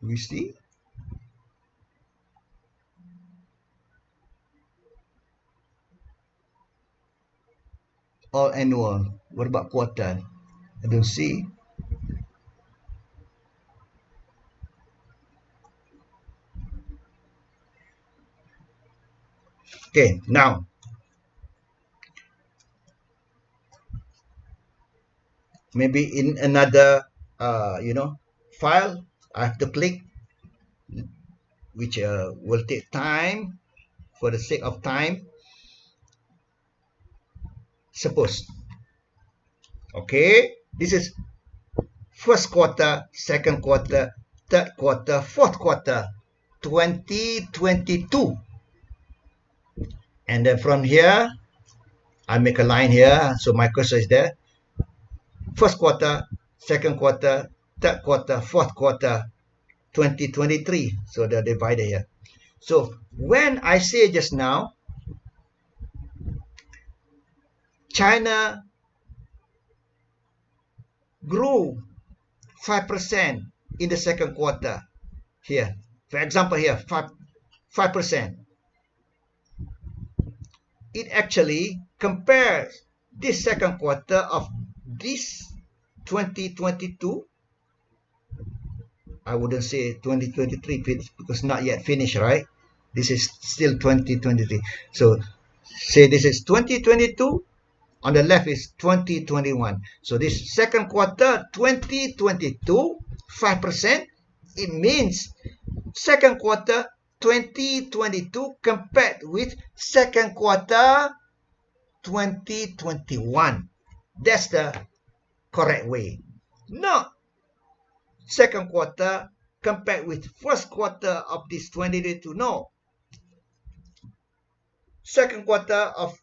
We see. All annual. What about quarter? I don't see. Okay, now maybe in another file I have to click, which will take time. For the sake of time, suppose, okay, this is first quarter, second quarter, third quarter, fourth quarter 2022. And then from here I make a line here, so my cursor is there. First quarter, second quarter, third quarter, fourth quarter 2023. So the divider here. So when I say just now, China grew 5% in the second quarter here. For example here, 5%. It actually compares this second quarter of this 2022. I wouldn't say 2023 because not yet finished, right? This is still 2023. So say this is 2022. On the left is 2021. So this second quarter 2022, 5%. It means second quarter 2022 compared with second quarter 2021. That's the correct way. Not second quarter compared with first quarter of this 2022. No. Second quarter of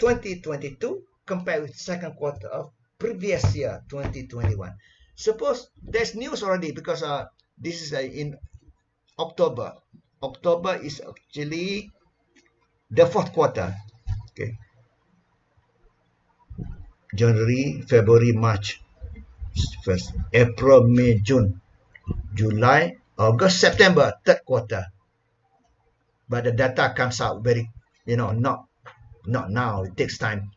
2022 compared with second quarter of previous year 2021. Suppose there's news already because this is in October. October is actually the fourth quarter. Okay. January, February, March, first April, May, June, July, August, September, third quarter. But the data comes out very, not now. It takes time.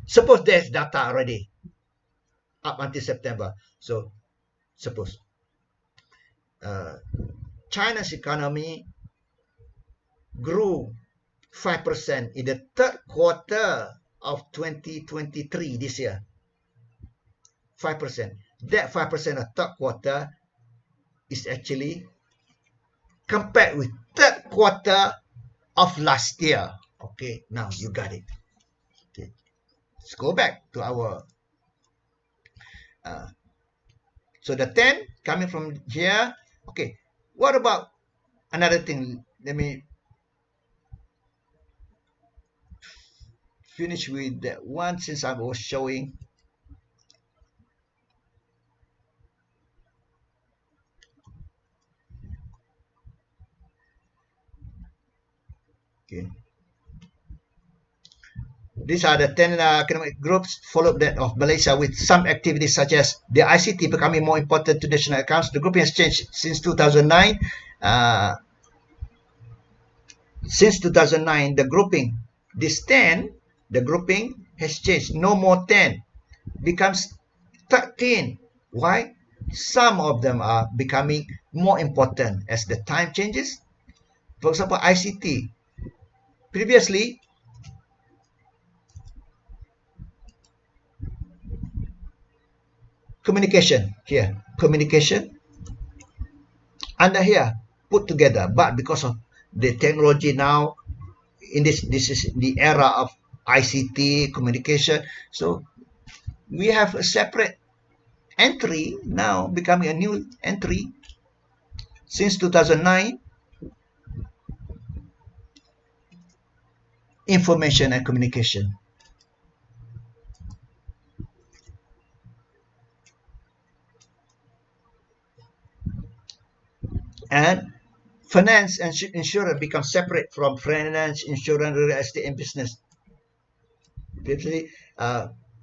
Suppose there's data already up until September. So suppose China's economy grew 5% in the third quarter of 2023 this year. 5%. that 5% of third quarter is actually compared with third quarter of last year. Okay, now you got it. Okay, let's go back to our so the 10 coming from here. Okay, what about another thing? Let me finish with that one since I was showing. Okay. These are the 10 economic groups, followed that of Malaysia with some activities such as the ICT becoming more important to national accounts. The grouping has changed since 2009. Since 2009, the grouping, this 10, the grouping has changed. No more 10, becomes 13. Why? Some of them are becoming more important as the time changes. For example, ICT. Previously, communication here, communication under here put together, but because of the technology now, in this is the era of ICT communication, so we have a separate entry now, becoming a new entry since 2009. Information and communication. And finance and insurance become separate from finance, insurance, real estate, and business. Basically,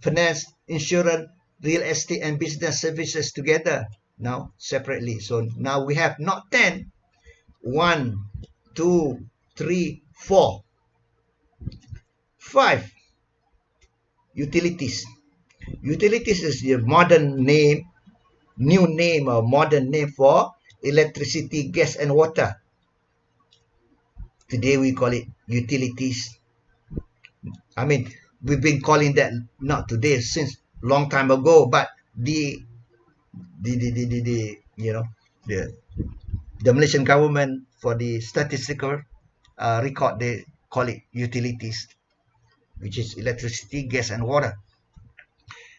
finance, insurance, real estate, and business services together now separately. So now we have not 10, 1, 2, 3, 4, 5 utilities. Utilities is the modern name, new name or modern name for electricity, gas, and water. Today we call it utilities. I mean, we've been calling that not today, since long time ago, but the you know, the Malaysian government, for the statistical record, they call it utilities, which is electricity, gas, and water.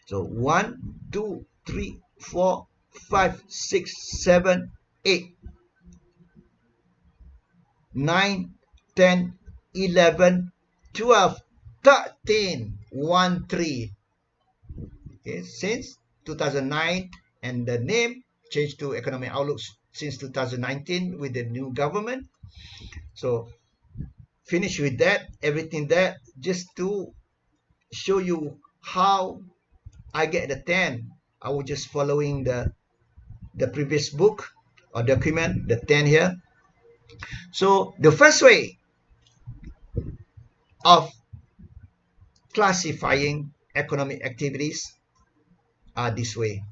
So 1, 2, 3, 4, 5, 6, 7, 8, 9, 10, 11, 12, 13, 1, 3. Okay, since 2009, and the name changed to Economic Outlooks since 2019 with the new government. So finish with that, everything that, just to show you how I get the 10. I was just following the previous book or document, the 10 here. So the first way of classifying economic activities are this way.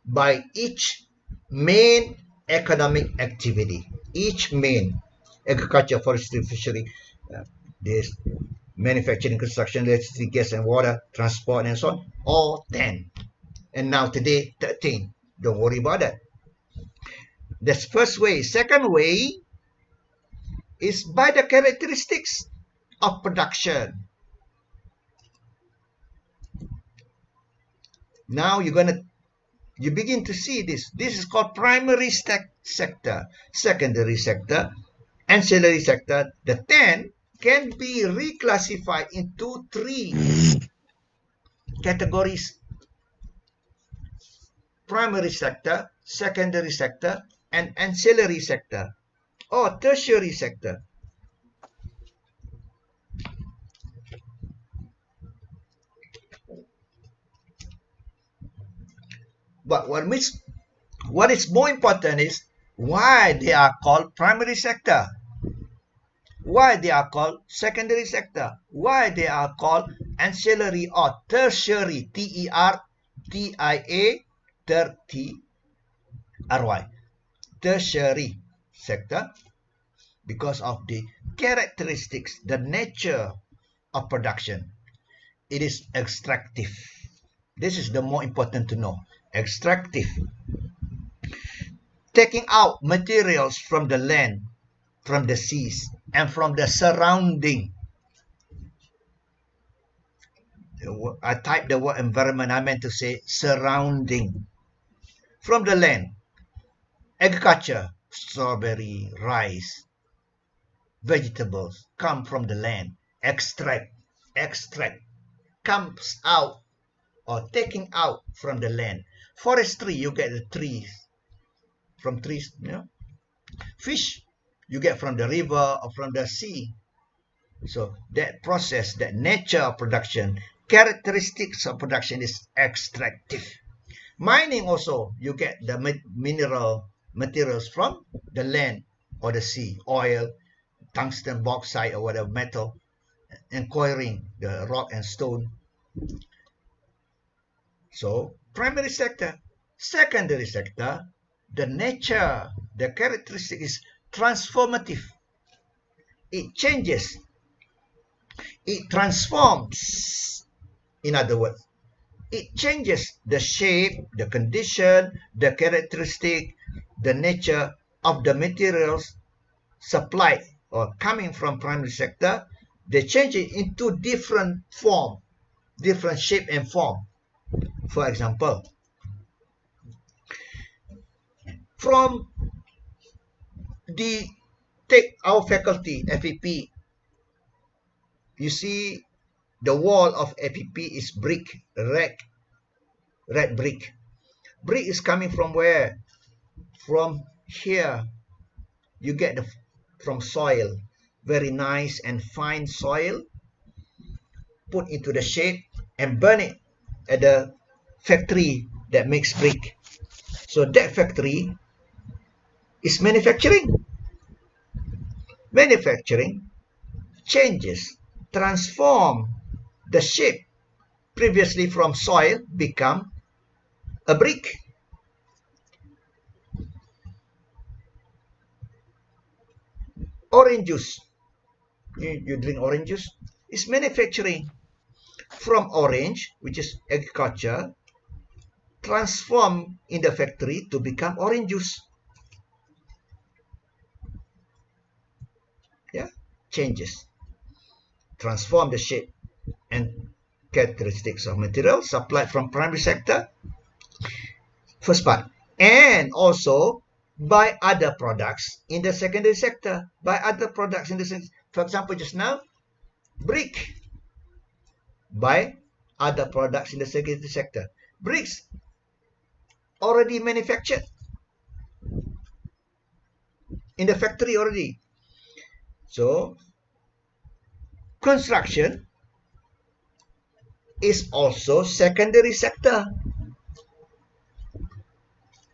By each main economic activity, each main: agriculture, forestry, fishery, this manufacturing, construction, electricity, gas, and water, transport, and so on, all 10. And now today, 13. Don't worry about that. That's first way. Second way is by the characteristics of production. Now you begin to see this. This is called primary sector, secondary sector, ancillary sector. The 10 can be reclassified into 3 categories: primary sector, secondary sector, and ancillary sector, or tertiary sector. But what is more important is why they are called primary sector, why they are called secondary sector, why they are called ancillary or tertiary, T-E-R-T-I-A, RY. Tertiary sector, because of the characteristics, the nature of production, it is extractive. This is the more important to know. Extractive. Taking out materials from the land, from the seas, and from the surrounding. I typed the word environment, I meant to say surrounding. From the land, agriculture, strawberry, rice, vegetables come from the land. Extract comes out or taking out from the land. Forestry, you get the trees, from trees, you know. Fish, you get from the river or from the sea. So that process, that nature of production, characteristics of production is extractive. Mining also, you get the mineral materials from the land or the sea, oil, tungsten, bauxite, or whatever metal, and quarrying, the rock and stone. So primary sector. Secondary sector, the nature, the characteristic is transformative. It changes. It transforms. In other words, it changes the shape, the condition, the characteristic, the nature of the materials supplied or coming from primary sector. They change it into different form, different shape and form. For example, from the take our faculty FEP, you see the wall of FEP is brick, red brick. Brick is coming from where? From here. You get from soil, very nice and fine soil, put into the shape and burn it at the factory that makes brick. So that factory is manufacturing. Manufacturing changes, transform the shape previously from soil become a brick. Orange juice, you drink orange juice, is manufacturing. From orange, which is agriculture, transform in the factory to become orange juice. Yeah, changes, transform the shape and characteristics of material supplied from primary sector, first part, and also by other products in the secondary sector. By other products in the secondary, for example, just now, brick, by other products in the secondary sector. Bricks already manufactured in the factory already. So construction is also secondary sector.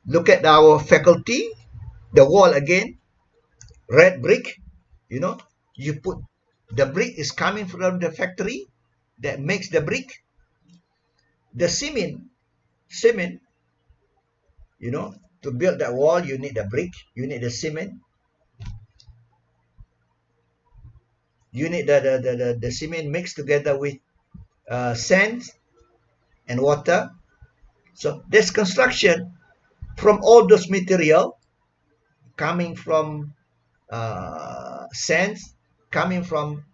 Look at our faculty, the wall again, red brick, you know, you put the brick is coming from the factory that makes the brick. The cement, you know, to build that wall, you need the brick, you need the cement, you need the cement mixed together with sand and water. So there's construction from all those material coming from sand, coming from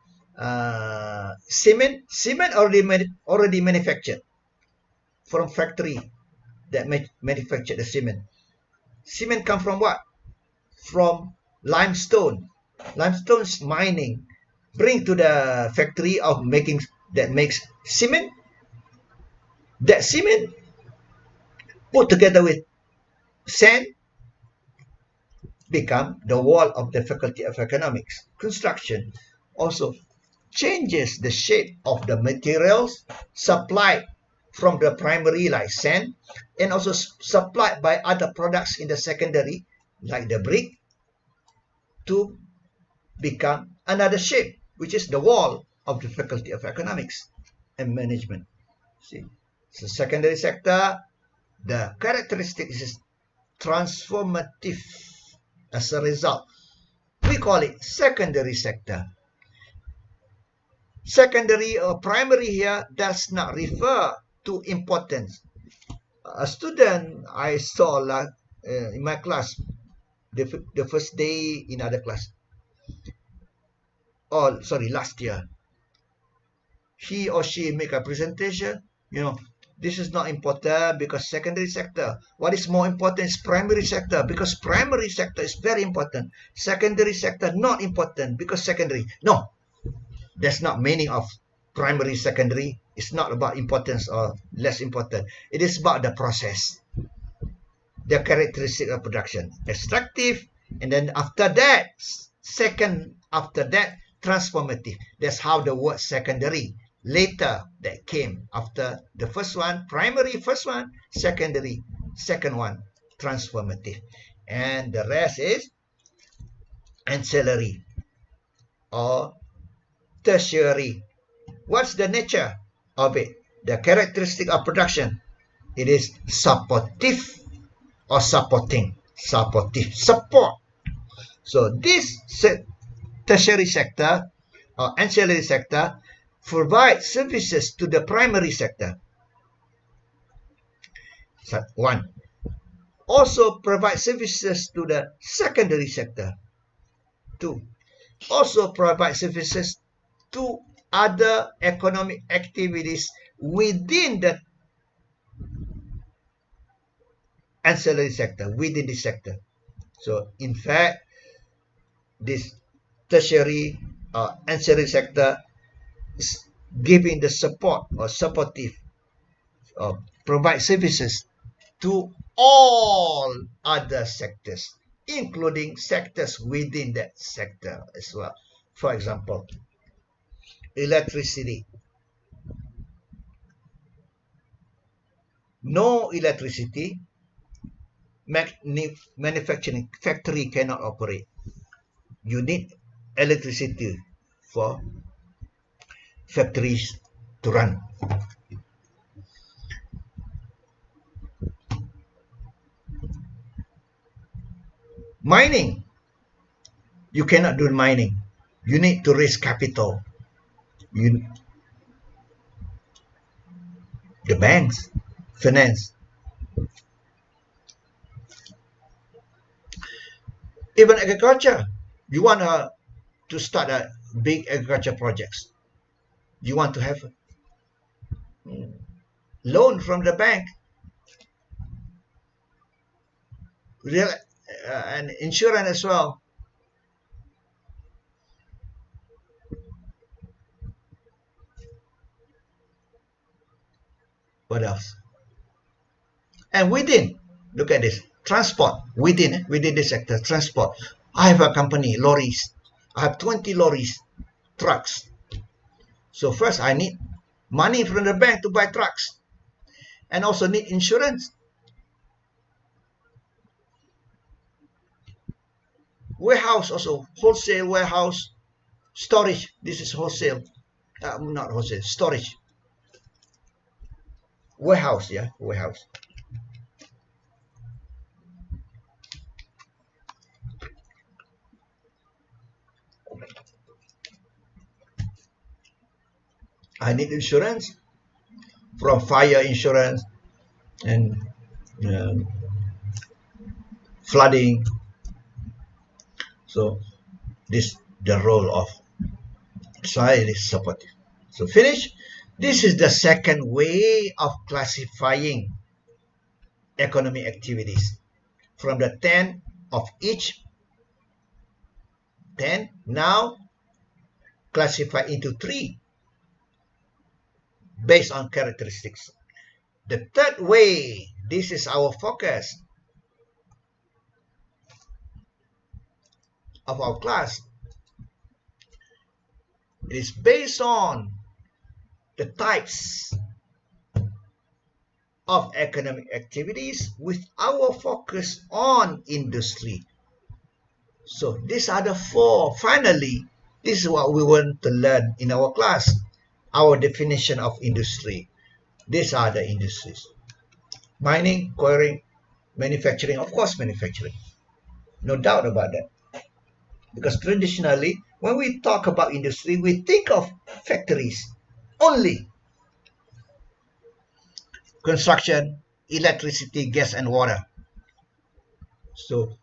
cement already manufactured from factory that manufacture the cement. Cement come from what? From limestone. Limestone is mining, bring to the factory of making that makes cement. That cement put together with sand become the wall of the Faculty of Economics. Construction also changes the shape of the materials supplied from the primary like sand and also supplied by other products in the secondary like the brick to become another shape, which is the wall of the Faculty of Economics and Management. See, so secondary sector, the characteristics is transformative as a result. We call it secondary sector. Secondary or primary here does not refer to importance. A student I saw in my class, the first day in other class, or sorry, last year, he or she make a presentation, this is not important because secondary sector. What is more important is primary sector, because primary sector is very important. Secondary sector not important because secondary. No, that's not meaning of primary, secondary. It's not about importance or less important. It is about the process, the characteristic of production, extractive, and then after that, transformative. That's how the word secondary later that came after the first one, primary, first one, secondary, second one, transformative. And the rest is ancillary or tertiary. What's the nature of it? The characteristic of production. It is supportive or supporting. Supportive, support. So this tertiary sector or ancillary sector provide services to the primary sector. One. Also provide services to the secondary sector. Two. Also provide services to other economic activities within the ancillary sector, within the sector. So in fact, this tertiary ancillary sector is giving the support or supportive, provide services to all other sectors, including sectors within that sector as well. For example, electricity. No electricity, manufacturing factory cannot operate. You need electricity for factories to run. Mining. You cannot do mining. You need to raise capital. The banks, finance. Even agriculture. You want to start a big agriculture projects. You want to have loan from the bank, and insurance as well. What else? And within, look at this, transport, within this sector, transport. I have a company, lorries. I have 20 lorries, trucks. So first I need money from the bank to buy trucks, and also need insurance. Warehouse also, wholesale warehouse, storage. This is wholesale, not wholesale, storage. Warehouse, yeah, warehouse. I need insurance, from fire insurance and flooding. So this the role of society is supportive. So finish. This is the second way of classifying economic activities. From the 10 of each, 10 now classify into 3 based on characteristics. The third way, this is our focus of our class. It is based on the types of economic activities with our focus on industry. So these are the 4. Finally, this is what we want to learn in our class. Our definition of industry. These are the industries: mining, quarrying, Manufacturing, of course, manufacturing. No doubt about that. Because traditionally, when we talk about industry, we think of factories only. Construction, electricity, gas, and water. So,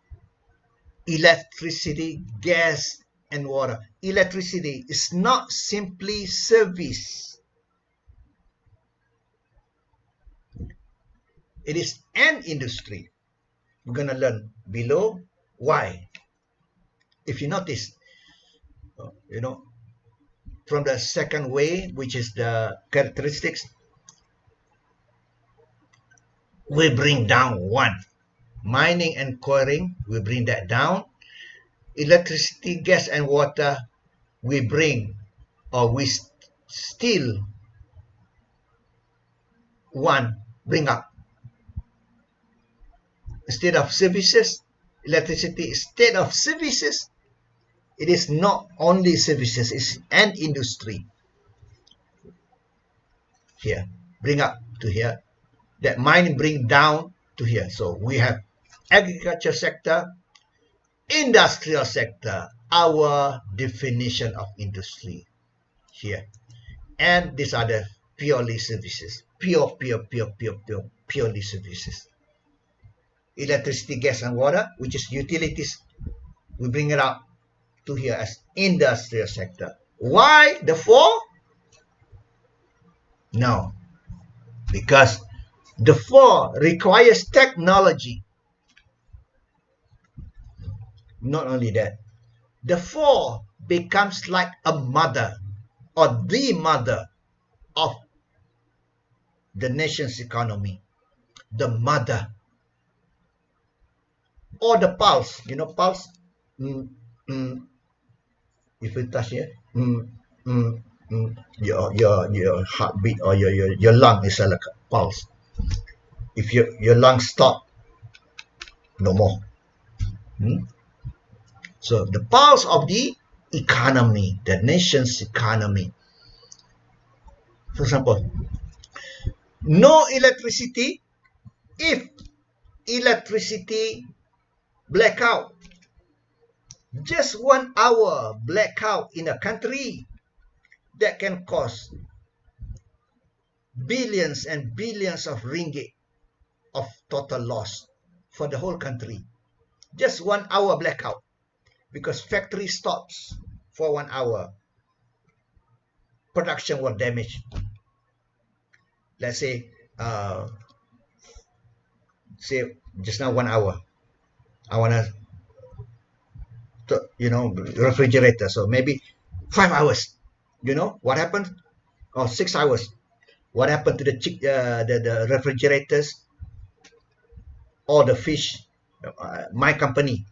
electricity, gas, and water. Electricity is not simply service. It is an industry. We're going to learn below why. If you notice, from the second way, which is the characteristics, we bring down one. Mining and quarrying, we bring that down. Electricity, gas, and water, we bring, or we still bring up. Instead of services, electricity, instead of services, it is not only services, it's an industry. Here, bring up to here. That mining bring down to here. So we have agriculture sector, industrial sector, our definition of industry here. And these are the purely services. Purely services. Electricity, gas, and water, which is utilities, we bring it up to here as industrial sector. Why the 4? No, because the 4 requires technology. Not only that, the 4 becomes like a mother or the mother of the nation's economy. The mother or the pulse. You know pulse? If you touch here, your heartbeat or your lung is like a pulse. If your lungs stop, no more. So the pulse of the economy, the nation's economy. For example, no electricity. If electricity blackout, just 1 hour blackout in a country, that can cost billions and billions of ringgit of total loss for the whole country. Just 1 hour blackout, because factory stops for 1 hour, production will damage. Let's say just now 1 hour, I want to refrigerator, so maybe 5 hours. What happened? Or 6 hours. What happened to the refrigerators or the fish? My company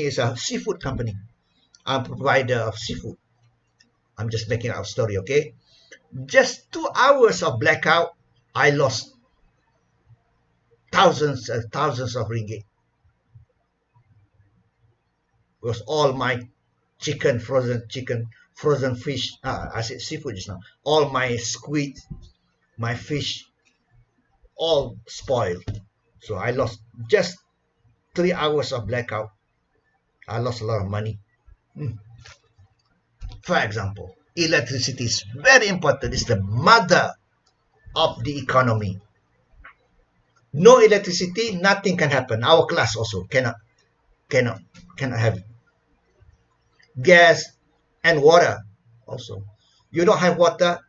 is a seafood company. I'm a provider of seafood. I'm just making up a story, okay? Just 2 hours of blackout, I lost thousands and thousands of ringgit. It was all my frozen fish. I said seafood just now. All my squid, my fish, all spoiled. So I lost just 3 hours of blackout. I lost a lot of money. For example, electricity is very important. It's the mother of the economy. No electricity, nothing can happen. Our class also cannot have it. Gas and water also. You don't have water,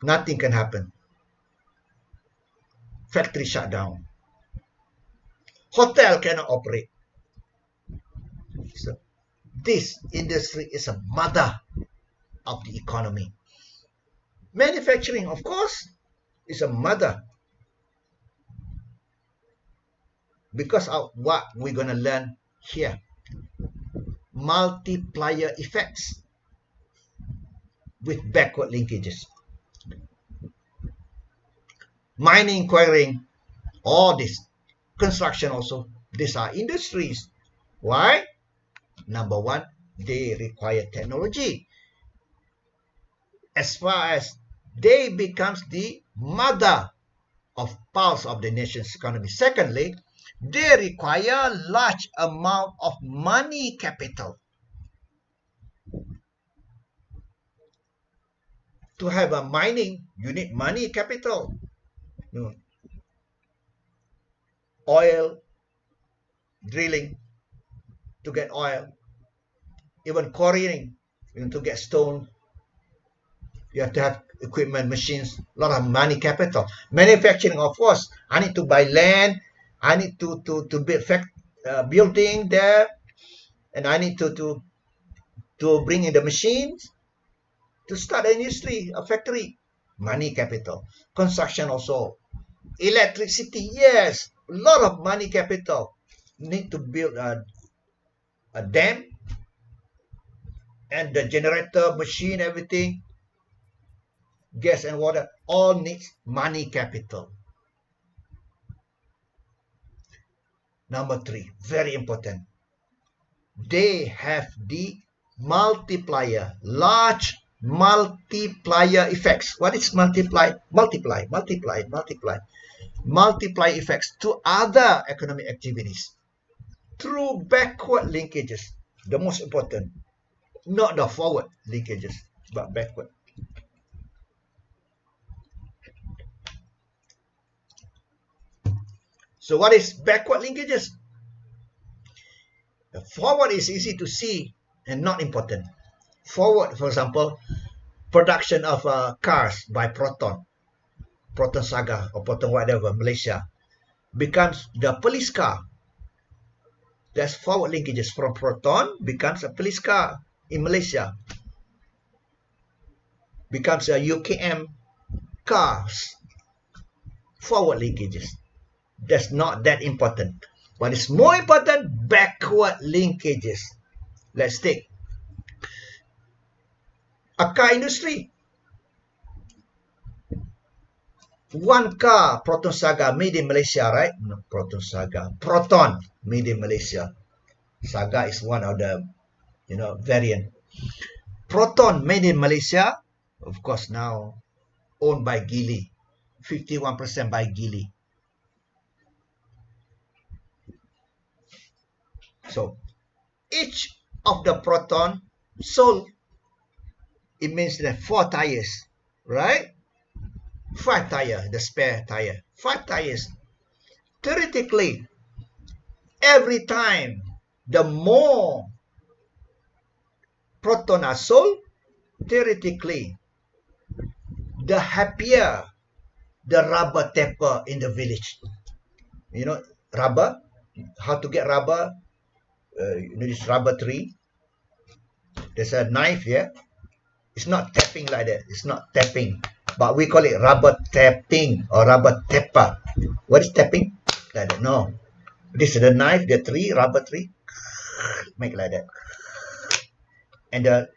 nothing can happen. Factory shut down. Hotel cannot operate. So this industry is a mother of the economy. Manufacturing, of course, is a mother, because of what we're going to learn here. Multiplier effects with backward linkages. Mining, quarrying, all this. Construction also. These are industries. Why? Number 1, they require technology. As far as they becomes the mother of pulse of the nation's economy. Secondly, they require large amount of money capital. To have a mining, you need money capital. You know, oil, drilling to get oil, even quarrying, to get stone. You have to have equipment, machines, a lot of money capital. Manufacturing, of course, I need to buy land, I need to build building there, and I need to bring in the machines to start an industry, a factory. Money capital. Construction also. Electricity, yes, a lot of money capital. Need to build a dam, and the generator, machine, everything, gas and water, all needs money capital. Number 3, very important. They have the multiplier, large multiplier effects. What is multiply? Multiply effects to other economic activities through backward linkages. The most important, not the forward linkages, but backward. So what is backward linkages? The forward is easy to see and not important. Forward, for example, production of cars by Proton Saga or Proton whatever, Malaysia, becomes the police car. That's forward linkages. From Proton becomes a police car in Malaysia. Becomes a UKM cars. Forward linkages. That's not that important. What is more important? Backward linkages. Let's take a car industry. One car, Proton Saga, made in Malaysia, right? No, Proton Saga. Proton, made in Malaysia. Saga is one of the, variant. Proton, made in Malaysia. Of course, now owned by Geely. 51% by Geely. So, each of the Proton sold, it means that 4 tires, right? 5 tires, the spare tire. 5 tires. Theoretically, every time the more Proton are sold, theoretically, the happier the rubber tapper in the village. Rubber, how to get rubber? This rubber tree. There's a knife here. It's not tapping like that. It's not tapping. But we call it rubber tapping or rubber tapper. What is tapping? Like that. No. This is the knife, the tree, rubber tree. Make like that. And the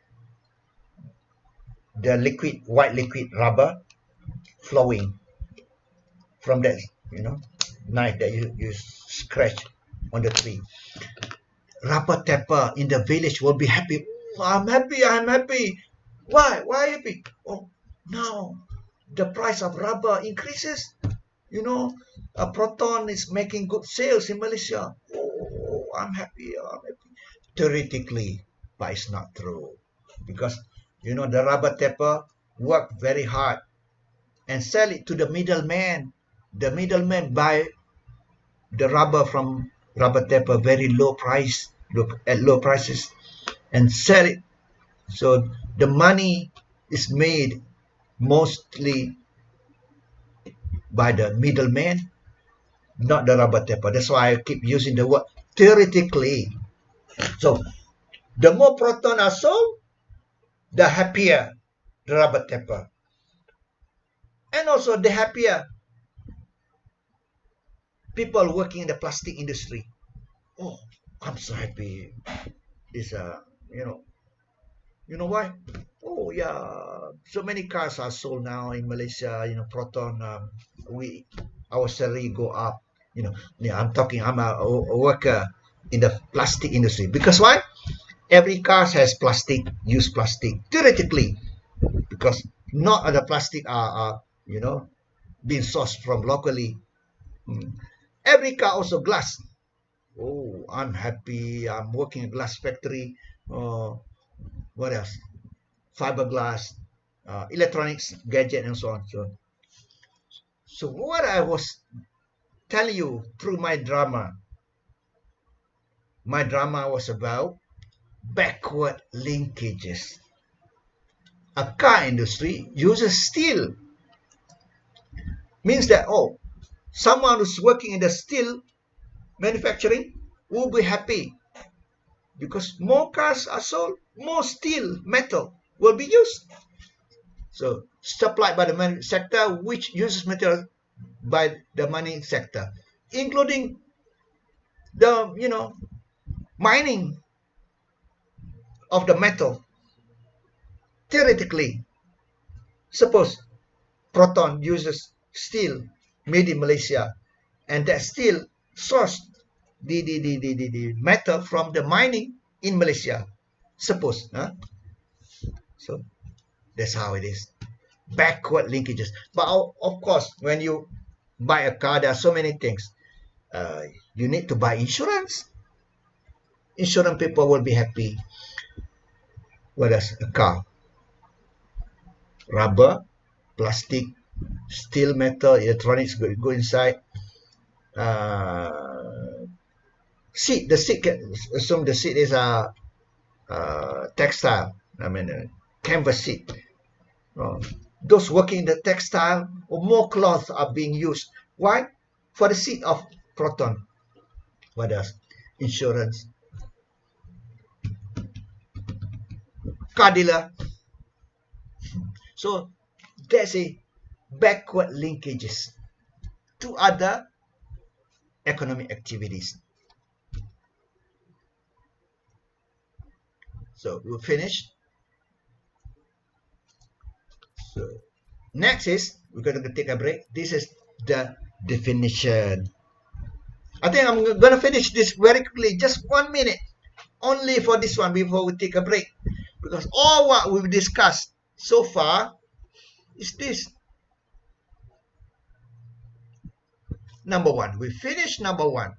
liquid, white liquid rubber flowing from that, knife that you scratch on the tree. Rubber tapper in the village will be happy. Oh, I'm happy. Why happy? Oh, now the price of rubber increases. A Proton is making good sales in Malaysia. Oh, I'm happy. Theoretically, but it's not true. Because, the rubber tapper work very hard and sell it to the middleman. The middleman buy the rubber from rubber tapper very low price, at low prices, and sell it. So the money is made mostly by the middleman, not the rubber tapper. That's why I keep using the word theoretically. So the more Proton are sold, the happier the rubber tapper. And also the happier people working in the plastic industry. Oh, I'm so happy. This, you know why? Oh, yeah. So many cars are sold now in Malaysia. Proton, our salary go up. I'm a worker in the plastic industry. Because why? Every car has plastic, use plastic. Theoretically, because not all the plastic are being sourced from locally. Every car also glass. Oh, unhappy. I'm working in a glass factory. What else? Fiberglass, electronics, gadget, and so on. So what I was telling you through my drama was about backward linkages. A car industry uses steel. Means that, oh, someone who's working in the steel manufacturing will be happy because more cars are sold, more steel, metal will be used. So supplied by the sector which uses material by the mining sector, including the mining of the metal. Theoretically, suppose Proton uses steel made in Malaysia, and that steel sourced the metal from the mining in Malaysia. Suppose, so that's how it is. Backward linkages. But of course, when you buy a car, there are so many things. You need to buy insurance. Insurance people will be happy. What else? A car. Rubber, plastic, steel, metal, electronics go inside. Seat. The seat, assume the seat is a textile. I mean, canvas seat. Those working in the textile, or more cloth are being used. Why? For the seat of Proton. What else? Insurance. Car dealer. So that's a backward linkages to other economic activities. So we'll finish. So next is we're going to take a break. This is the definition. I think I'm going to finish this very quickly, just 1 minute, only for this one before we take a break, because all what we've discussed so far is this. Number one, we finished number one,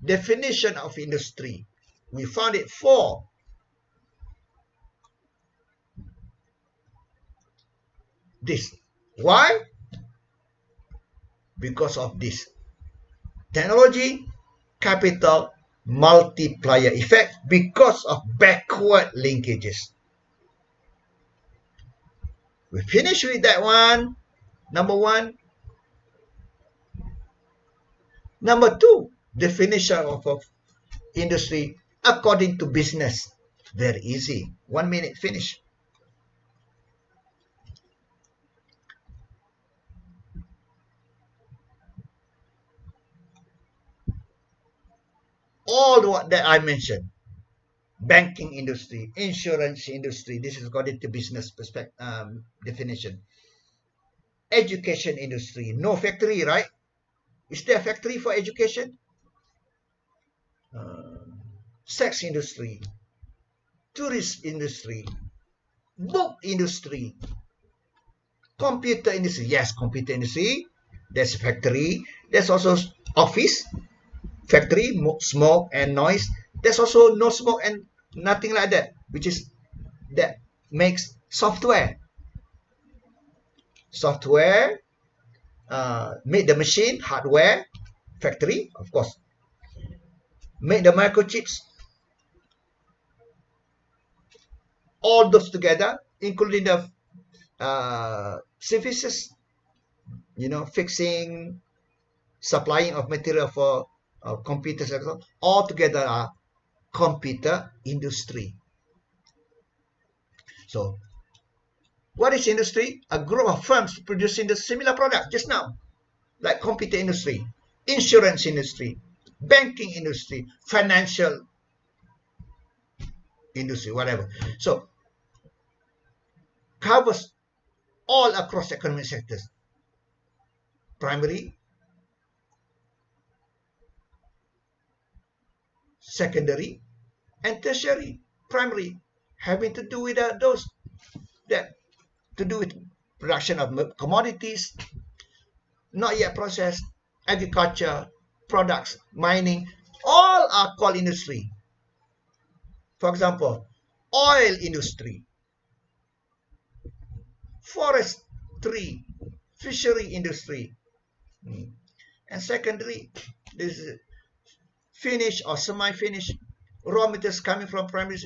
definition of industry. We found it 4. This. Why? Because of this. Technology, capital, multiplier effect, because of backward linkages. We finish with that one. Number 1. Number 2, definition of industry according to business. Very easy. 1 minute, finish. All what that I mentioned. Banking industry, insurance industry. This is according to business perspective definition. Education industry. No factory, right? Is there a factory for education? Sex industry. Tourist industry. Book industry. Computer industry. Yes, computer industry. There's a factory. There's also office. Factory, smoke and noise. There's also no smoke and nothing like that, which is that makes software. Software, make the machine, hardware, factory, of course. Make the microchips. All those together, including the services, fixing, supplying of material for computers, all together are computer industry. So, what is industry? A group of firms producing the similar product just now, like computer industry, insurance industry, banking industry, financial industry, whatever. So, covers all across economic sectors. Primary, secondary, and tertiary. Primary, having to do with those that to do with production of commodities, not yet processed, agriculture, products, mining, all are called industry. For example, oil industry, forestry, fishery industry. And secondary, this is finished or semi-finished raw materials coming from primary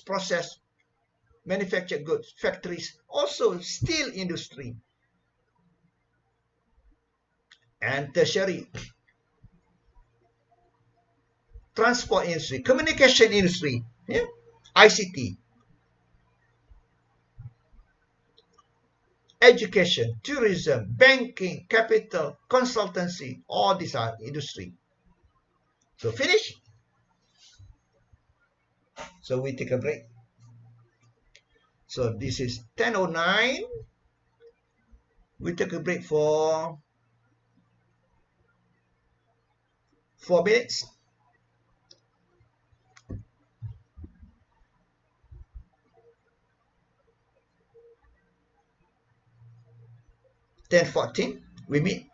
process, manufactured goods, factories, also steel industry. And tertiary, transport industry, communication industry, yeah? ICT, education, tourism, banking, capital, consultancy, all these are industry. So finish. So we take a break. So this is 10:09. We take a break for 4 minutes. Ten 14, we meet.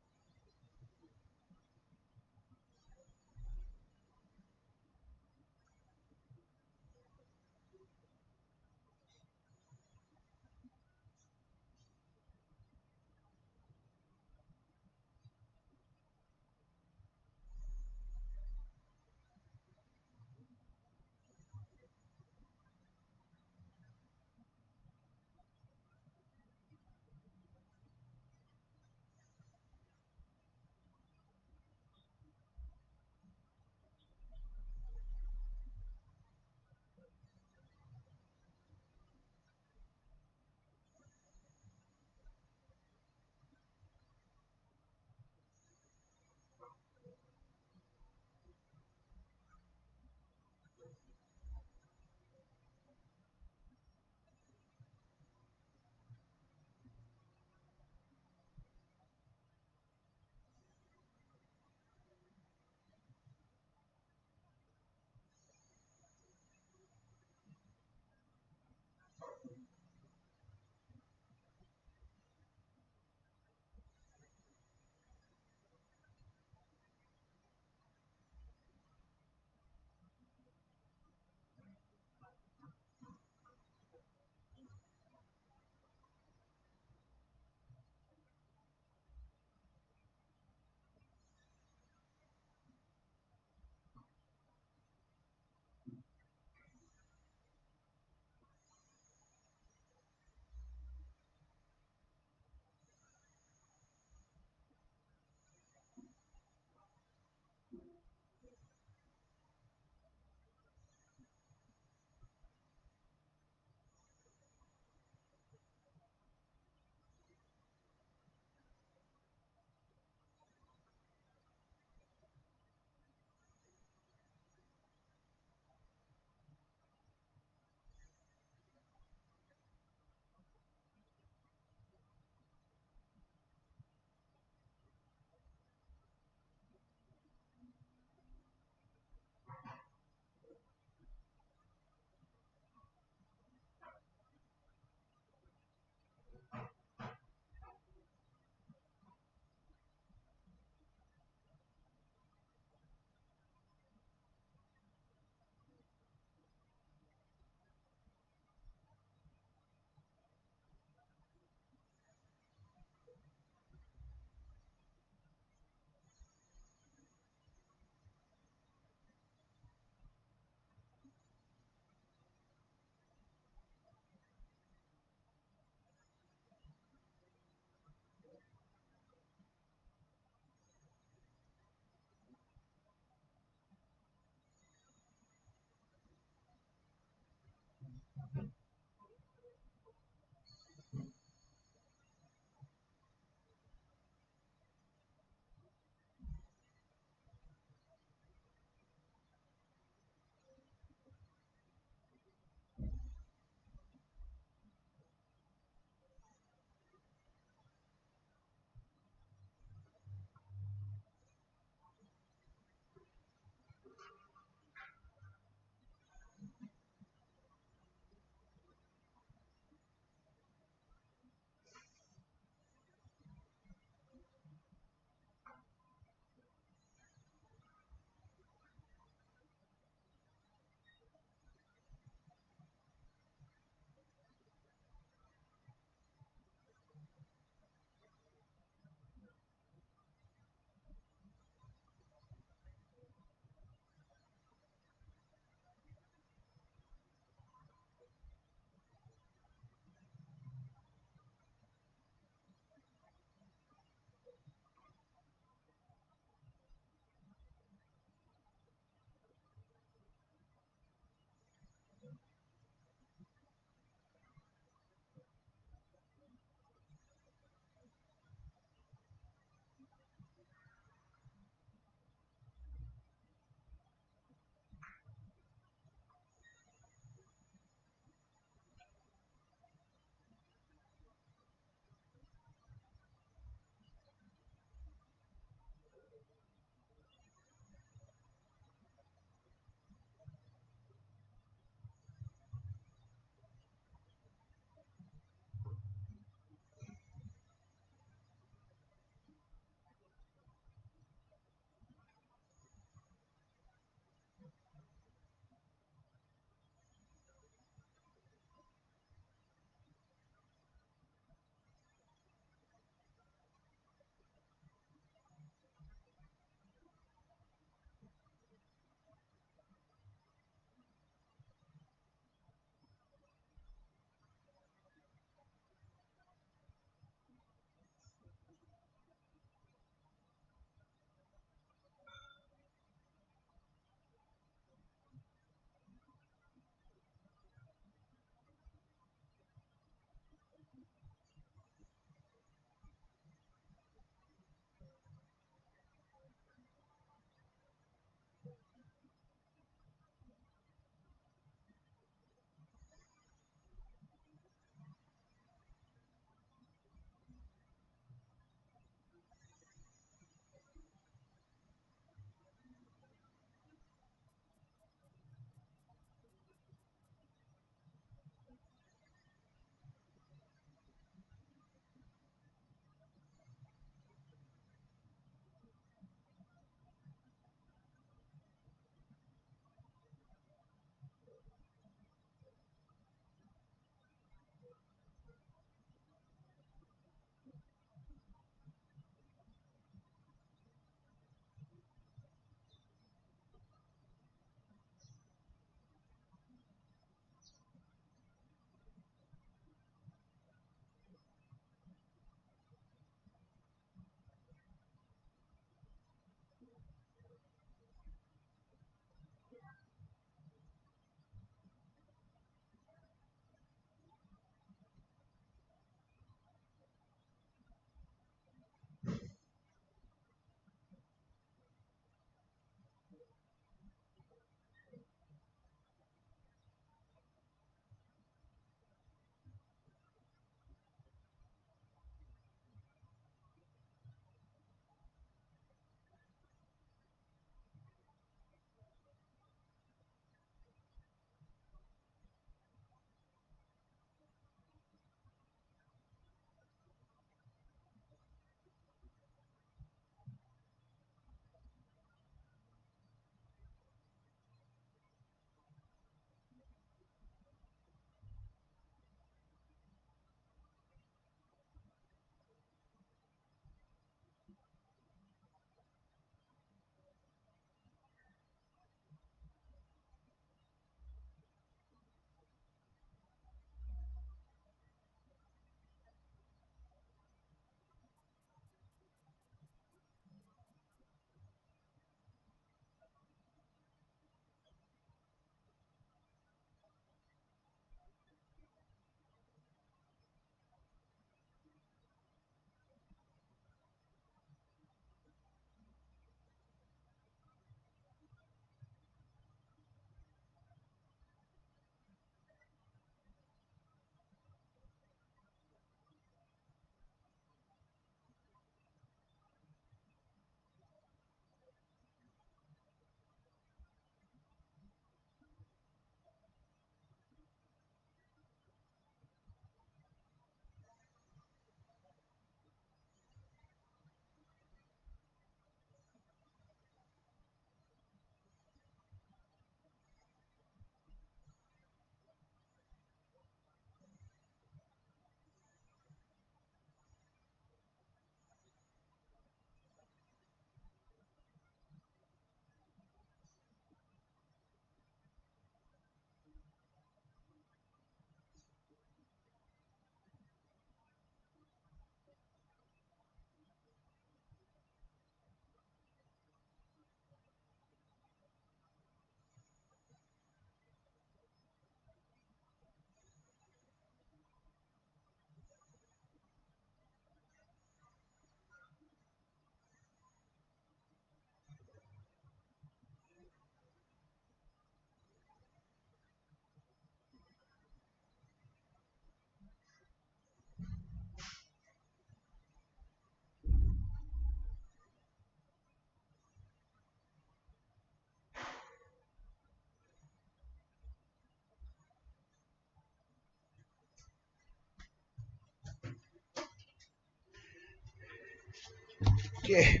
Okay,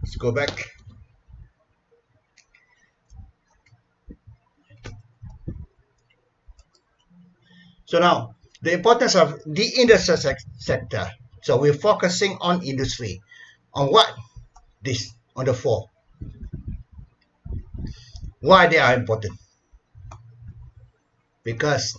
let's go back. So now, the importance of the industrial sector. So we're focusing on industry. On what? This, on the four. Why they are important? Because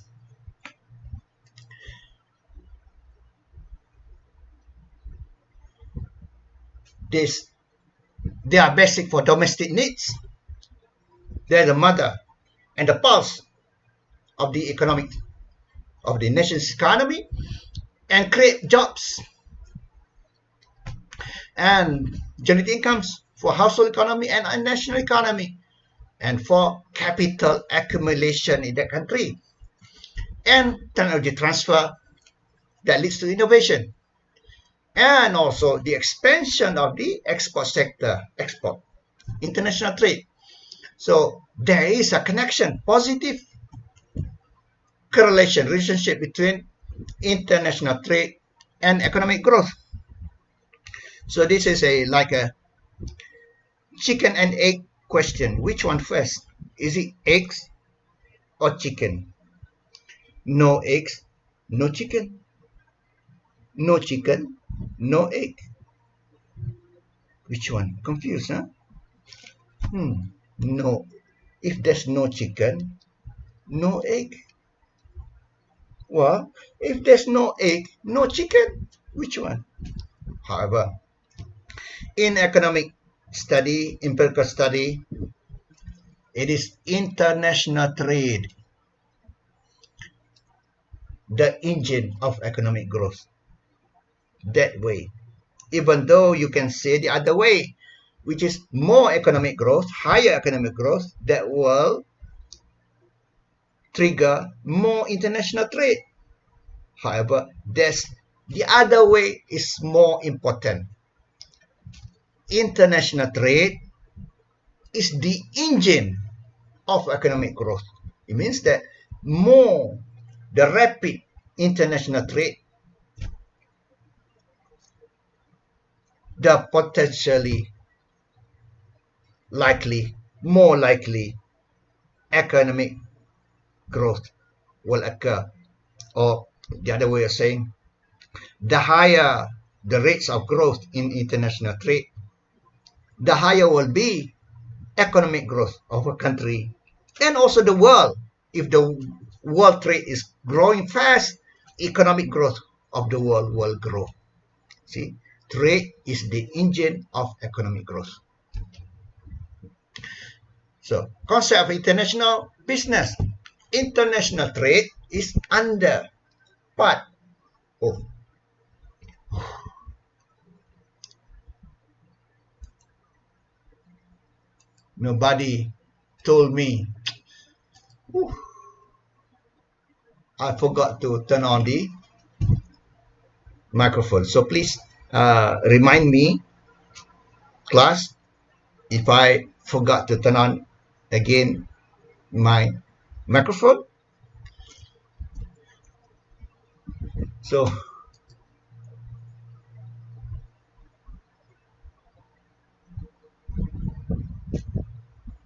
they are basic for domestic needs. They're the mother and the pulse of the nation's economy, and create jobs and generate incomes for household economy and national economy, and for capital accumulation in the country, and technology transfer that leads to innovation, and also the expansion of the export sector, international trade. So there is a connection, positive relationship between international trade and economic growth. So this is like a chicken and egg question. Which one first? Is it eggs or chicken? No eggs, no chicken. No chicken, no egg. Which one? Confused, huh? No. If there's no chicken, no egg. Well, if there's no egg, no chicken. Which one? However, in economic study, empirical study, it is international trade, the engine of economic growth. That way. Even though you can say the other way, which is more economic growth, higher economic growth, that will trigger more international trade. However, the other way is more important. International trade is the engine of economic growth. It means that the rapid international trade, the potentially more likely economic growth will occur. Or the other way of saying, the higher the rates of growth in international trade, the higher will be economic growth of a country and also the world. If the world trade is growing fast, economic growth of the world will grow. See, trade is the engine of economic growth. So, concept of international business. International trade is under part of nobody told me. I forgot to turn on the microphone. So please remind me, class, if I forgot to turn on again my microphone. So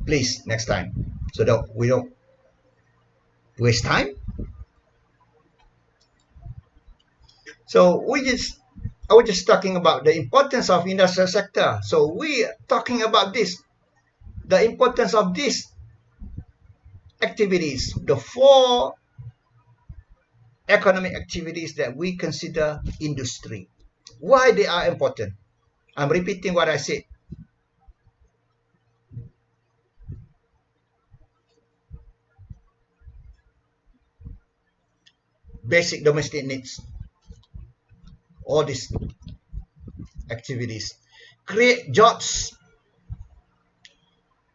please, next time, so that we don't waste time. So I was just talking about the importance of industrial sector. So we are talking about this, the importance of these activities, the four economic activities that we consider industry. Why they are important? I'm repeating what I said. Basic domestic needs. All these activities create jobs,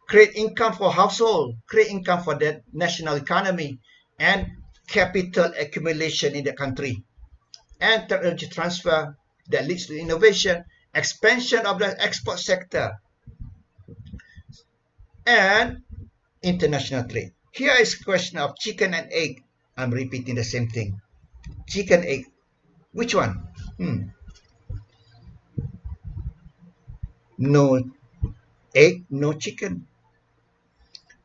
create income for household, create income for the national economy, and capital accumulation in the country, and technology transfer that leads to innovation, expansion of the export sector, and international trade. Here is a question of chicken and egg. I'm repeating the same thing. Chicken, egg. Which one? No egg, no chicken.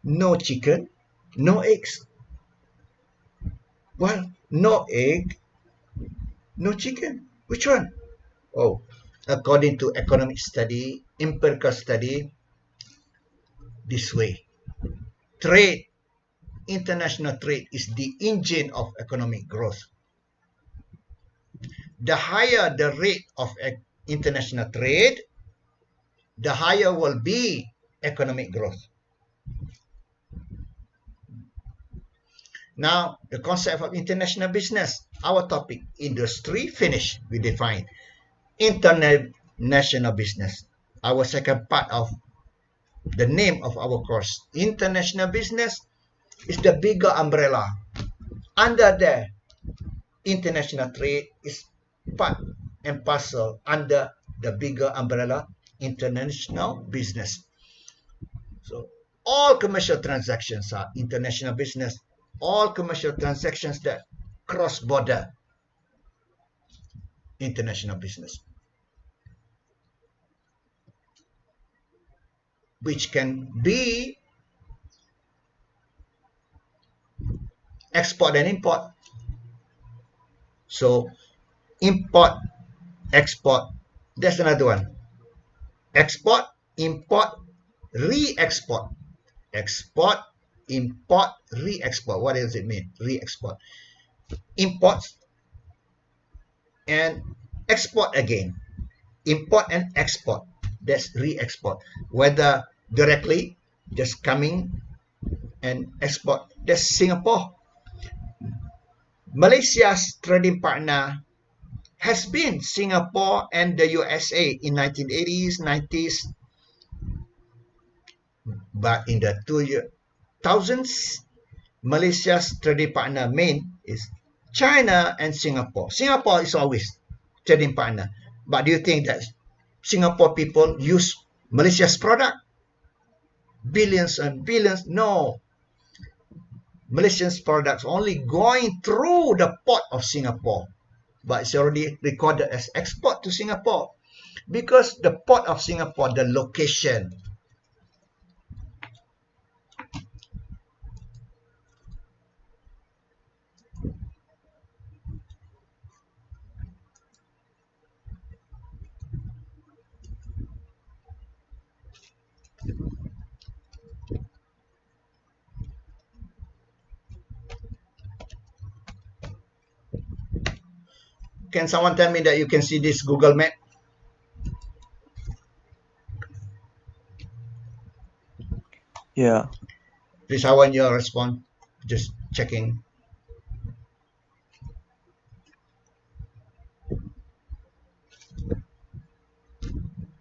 No chicken, no eggs. Well, no egg, no chicken. Which one? Oh, according to economic study, empirical study, this way. Trade, international trade is the engine of economic growth. The higher the rate of international trade, the higher will be economic growth. Now, the concept of international business, our topic, industry, finish, we define. International business, our second part of the name of our course. International business is the bigger umbrella. Under there, international trade is part and parcel under the bigger umbrella, international business. So all commercial transactions are international business. All commercial transactions that cross border, international business, which can be export and import. So import, export, that's another one. Export, import, re-export. Export, import, re-export. What does it mean? Re-export. Imports and export again. Import and export. That's re-export. Whether directly, just coming and export. That's Singapore. Malaysia's trading partner has been Singapore and the USA in 1980s, 90s. But in the 2000s, Malaysia's trading partner main is China and Singapore. Singapore is always trading partner. But do you think that Singapore people use Malaysia's product? Billions and billions? No. Malaysian's products only going through the port of Singapore. But it's already recorded as export to Singapore. Because the port of Singapore, the location, can someone tell me that you can see this Google map? Yeah. Please, I want your response. Just checking.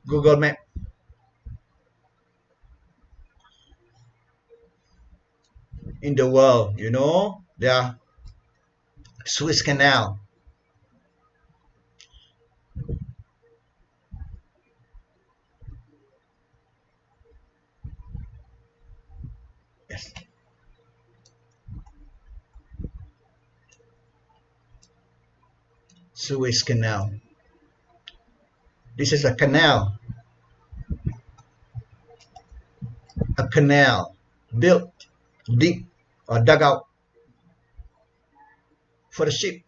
Google map. In the world, you know, there are Suez Canal. Yes. Suez Canal. This is a canal. A canal built deep or dug out for the ship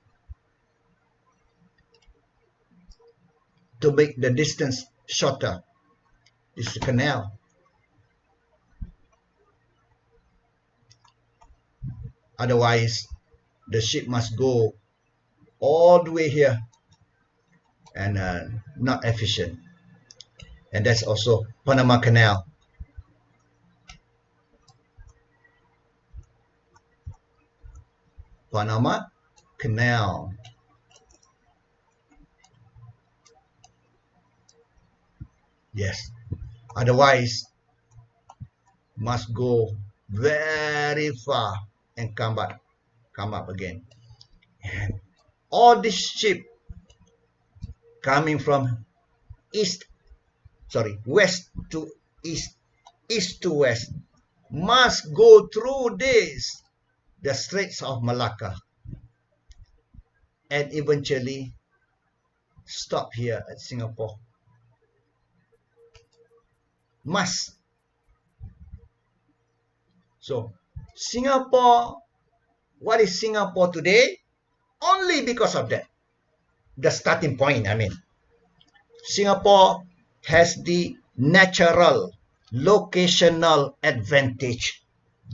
to make the distance shorter. This is a canal. Otherwise, the ship must go all the way here and not efficient. And that's also Panama Canal. Panama Canal. Yes. Otherwise, must go very far and come up again. And all this ship coming from west to east, east to west, must go through this, the Straits of Malacca, and eventually stop here at Singapore. Must. So Singapore, what is Singapore today? Only because of that. The starting point, I mean. Singapore has the natural locational advantage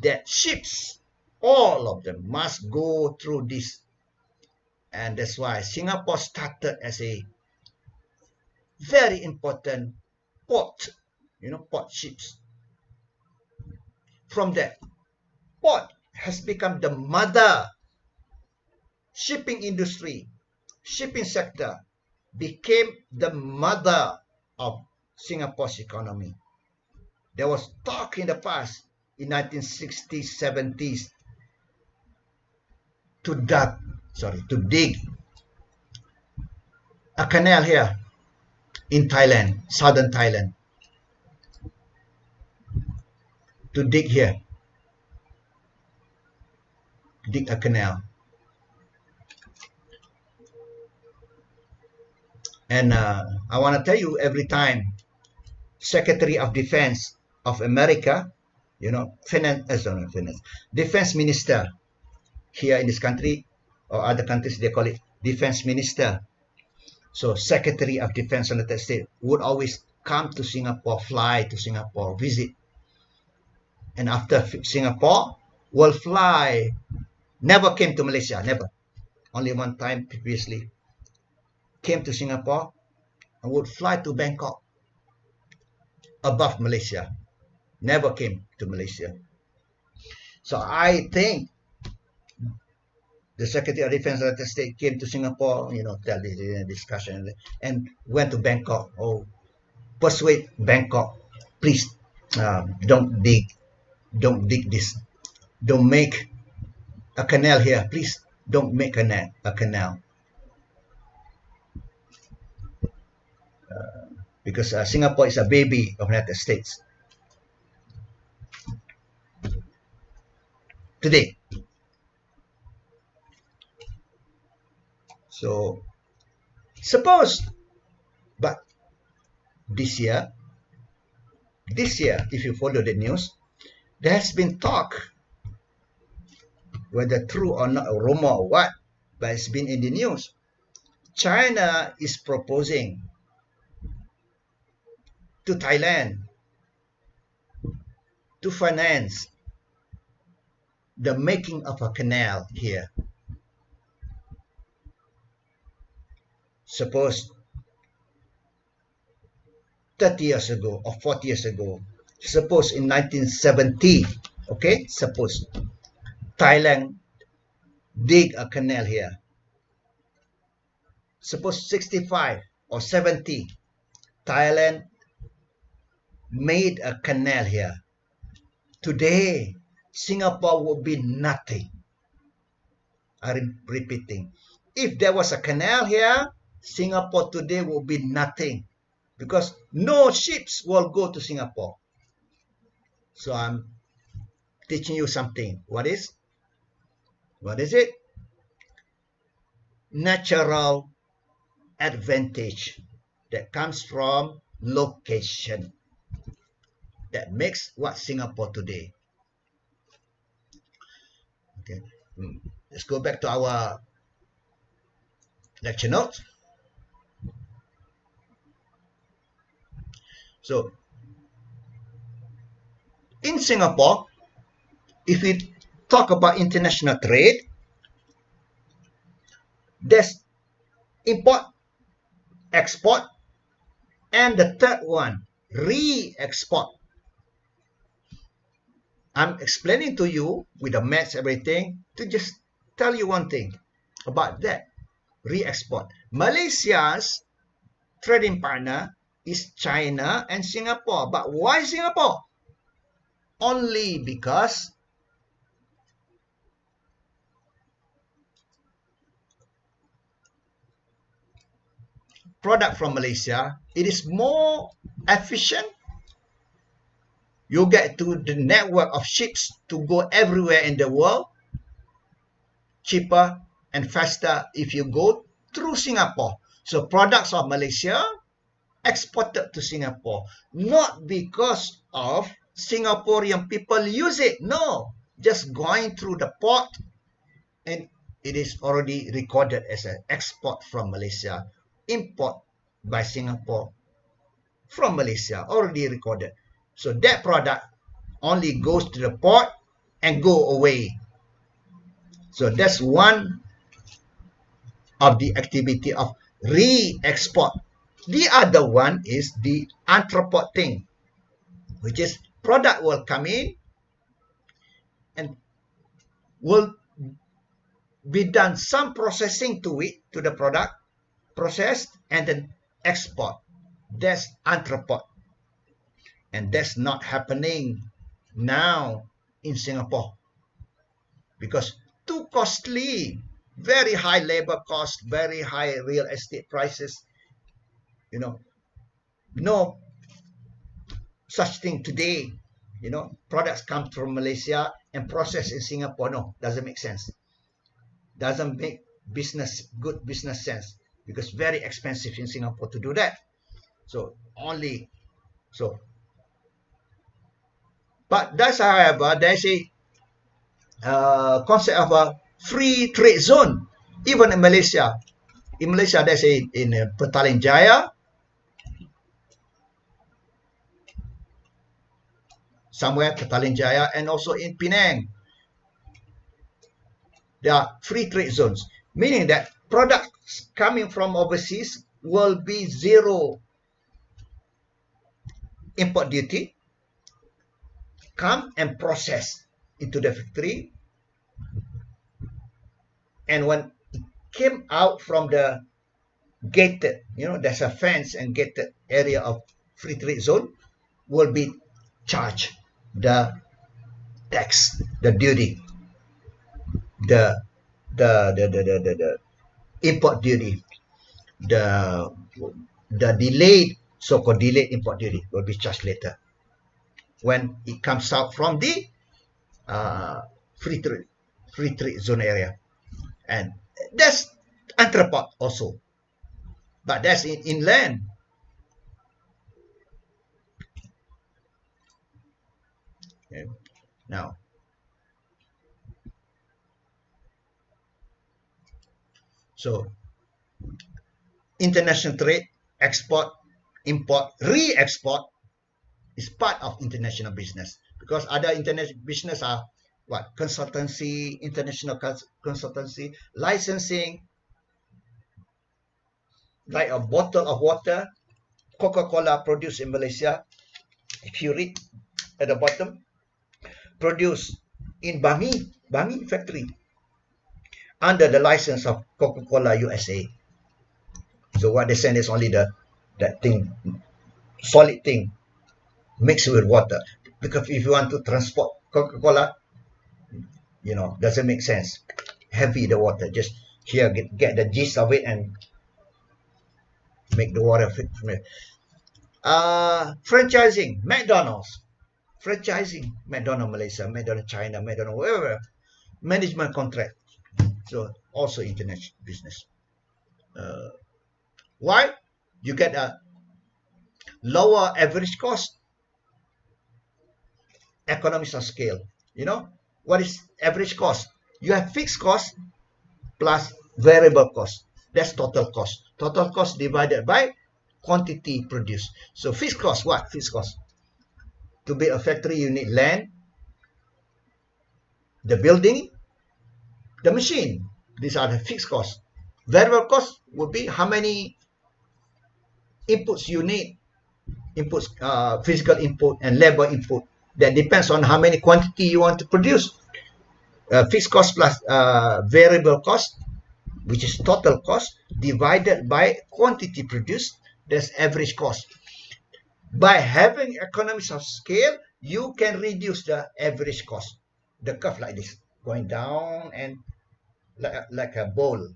that ships, all of them, must go through this. And that's why Singapore started as a very important port, port ships. From that, port has become the mother. Shipping industry, shipping sector became the mother of Singapore's economy. There was talk in the past, in 1960s, 70s, to dig a canal here in Thailand, southern Thailand, to dig here, dig a canal. And I want to tell you, every time Secretary of Defense of America, Defense Minister here in this country or other countries, they call it Defense Minister. So Secretary of Defense of the United States would always come to Singapore, fly to Singapore, visit. And after Singapore, will fly. Never came to Malaysia, never. Only one time previously. Came to Singapore and would fly to Bangkok, above Malaysia. Never came to Malaysia. So I think the Secretary of Defense of the United States came to Singapore, tell this discussion, and went to Bangkok. Oh, persuade Bangkok, please, don't dig this. Don't make a canal here. Please, don't make a canal. Because Singapore is a baby of the United States. Today. So, suppose, but this year, if you follow the news, there has been talk, whether true or not, a rumor or what, but it's been in the news. China is proposing to Thailand to finance the making of a canal here. Suppose 30 years ago or 40 years ago, suppose in 1970, okay, suppose Thailand dig a canal here. Suppose 65 or 70, Thailand made a canal here. Today, Singapore would be nothing. I'm repeating. If there was a canal here, Singapore today would be nothing, because no ships will go to Singapore. So I'm teaching you something. What is it? Natural advantage that comes from location. That makes what Singapore today. Okay, let's go back to our lecture notes. So, in Singapore, if we talk about international trade, there's import, export, and the third one, re-export. I'm explaining to you with the maths, everything, to just tell you one thing about that, re-export. Malaysia's trading partner is China and Singapore. But why Singapore? Only because product from Malaysia, it is more efficient. You get to the network of ships to go everywhere in the world, cheaper and faster if you go through Singapore. So products of Malaysia exported to Singapore, not because of Singaporean people use it. No, just going through the port, and it is already recorded as an export from Malaysia, import by Singapore from Malaysia, already recorded. So that product only goes to the port and go away. So that's one of the activity of re-export. The other one is the entrepot thing, which is product will come in and will be done some processing to it, to the product, processed and then export. That's entrepot. And that's not happening now in Singapore because too costly, very high labor cost, very high real estate prices. You know, no such thing today. You know, products come from Malaysia and processed in Singapore. No, doesn't make sense. Doesn't make good business sense because very expensive in Singapore to do that. So only so. But that's, however, there's a concept of a free trade zone, even in Malaysia. In Malaysia, there's in Petaling Jaya, somewhere Petaling Jaya, and also in Penang. There are free trade zones, meaning that products coming from overseas will be zero import duty, come and process into the factory, and when it came out from the gated, you know, there's a fence and gated area of free trade zone, will be charged the tax, the duty, the import duty, the delayed, so-called delayed import duty will be charged later when it comes out from the free trade zone area. And that's entrepot also, but that's in inland. Okay. Now, so international trade, export, import, re-export is part of international business because other international business are what? Consultancy, international consultancy, licensing, like a bottle of water, Coca-Cola produced in Malaysia. If you read at the bottom, produced in Bangi factory under the license of Coca-Cola USA. So what they send is only that thing, solid thing, mixed with water. Because if you want to transport Coca-Cola, you know, doesn't make sense. Heavy the water, just here get the gist of it and make the water fit from it. Franchising, McDonald's, franchising, McDonald's Malaysia, McDonald's China, McDonald's wherever, management contract. So also international business. Why? You get a lower average cost, economies of scale. You know, what is average cost? You have fixed cost plus variable cost. That's total cost. Total cost divided by quantity produced. So fixed cost, what? Fixed cost. To build a factory, you need land, the building, the machine. These are the fixed costs. Variable cost would be how many inputs you need. Inputs, physical input and labor input. That depends on how many quantity you want to produce. Fixed cost plus variable cost, which is total cost, divided by quantity produced. That's average cost. By having economies of scale, you can reduce the average cost. The curve like this, going down and like a bowl.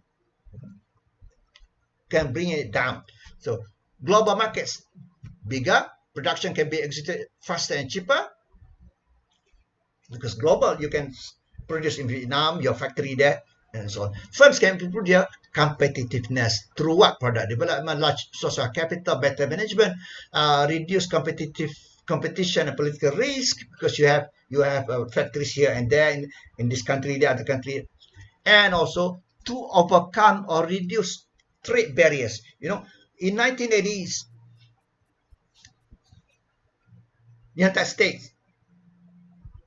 Can bring it down. So global markets, bigger, production can be executed faster and cheaper. Because global, you can produce in Vietnam, your factory there, and so on. Firms can improve their competitiveness through what? Product development, large source of capital, better management, reduce competition and political risk, because you have factories here and there in this country, the other country, and also to overcome or reduce trade barriers. In 1980s, United States